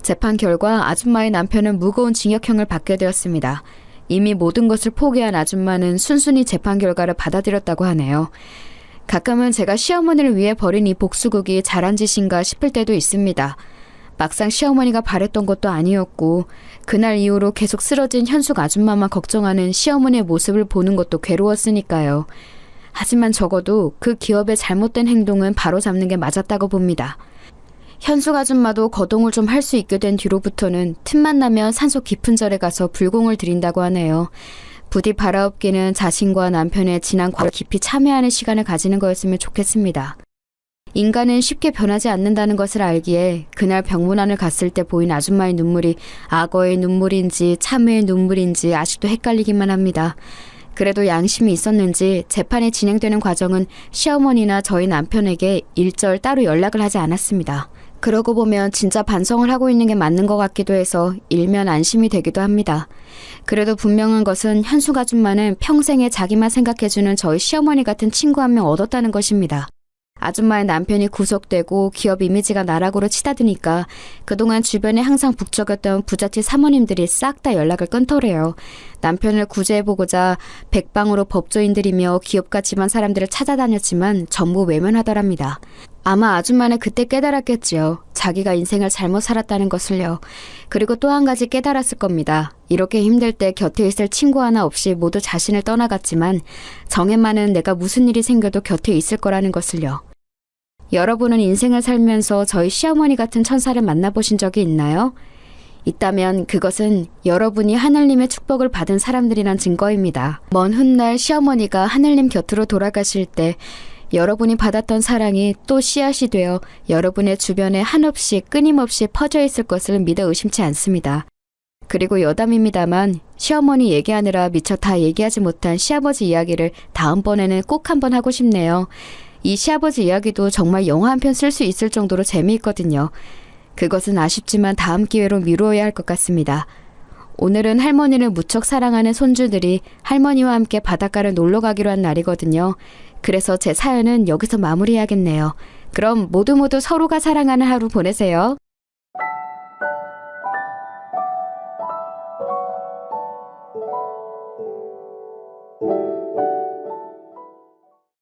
B: 재판 결과 아줌마의 남편은 무거운 징역형을 받게 되었습니다. 이미 모든 것을 포기한 아줌마는 순순히 재판 결과를 받아들였다고 하네요. 가끔은 제가 시어머니를 위해 벌인 이 복수극이 잘한 짓인가 싶을 때도 있습니다. 막상 시어머니가 바랬던 것도 아니었고 그날 이후로 계속 쓰러진 현숙 아줌마만 걱정하는 시어머니의 모습을 보는 것도 괴로웠으니까요. 하지만 적어도 그 기업의 잘못된 행동은 바로잡는 게 맞았다고 봅니다. 현숙 아줌마도 거동을 좀 할 수 있게 된 뒤로부터는 틈만 나면 산속 깊은 절에 가서 불공을 드린다고 하네요. 부디 바라옵기는 자신과 남편의 지난 과거를 깊이 참회하는 시간을 가지는 거였으면 좋겠습니다. 인간은 쉽게 변하지 않는다는 것을 알기에 그날 병문안을 갔을 때 보인 아줌마의 눈물이 악어의 눈물인지 참회의 눈물인지 아직도 헷갈리기만 합니다. 그래도 양심이 있었는지 재판이 진행되는 과정은 시어머니나 저희 남편에게 일절 따로 연락을 하지 않았습니다. 그러고 보면 진짜 반성을 하고 있는 게 맞는 것 같기도 해서 일면 안심이 되기도 합니다. 그래도 분명한 것은 현숙 아줌마는 평생에 자기만 생각해주는 저희 시어머니 같은 친구 한 명 얻었다는 것입니다. 아줌마의 남편이 구속되고 기업 이미지가 나락으로 치닫으니까 그동안 주변에 항상 북적였던 부잣집 사모님들이 싹 다 연락을 끊더래요. 남편을 구제해보고자 백방으로 법조인들이며 기업가 집안 사람들을 찾아다녔지만 전부 외면하더랍니다. 아마 아줌마는 그때 깨달았겠지요. 자기가 인생을 잘못 살았다는 것을요. 그리고 또 한 가지 깨달았을 겁니다. 이렇게 힘들 때 곁에 있을 친구 하나 없이 모두 자신을 떠나갔지만 정혜만은 내가 무슨 일이 생겨도 곁에 있을 거라는 것을요. 여러분은 인생을 살면서 저희 시어머니 같은 천사를 만나보신 적이 있나요? 있다면 그것은 여러분이 하늘님의 축복을 받은 사람들이란 증거입니다. 먼 훗날 시어머니가 하늘님 곁으로 돌아가실 때 여러분이 받았던 사랑이 또 씨앗이 되어 여러분의 주변에 한없이 끊임없이 퍼져 있을 것을 믿어 의심치 않습니다. 그리고 여담입니다만 시어머니 얘기하느라 미처 다 얘기하지 못한 시아버지 이야기를 다음번에는 꼭 한번 하고 싶네요. 이 시아버지 이야기도 정말 영화 한 편 쓸 수 있을 정도로 재미있거든요. 그것은 아쉽지만 다음 기회로 미루어야 할 것 같습니다. 오늘은 할머니를 무척 사랑하는 손주들이 할머니와 함께 바닷가를 놀러 가기로 한 날이거든요. 그래서 제 사연은 여기서 마무리해야겠네요. 그럼 모두 서로가 사랑하는 하루 보내세요.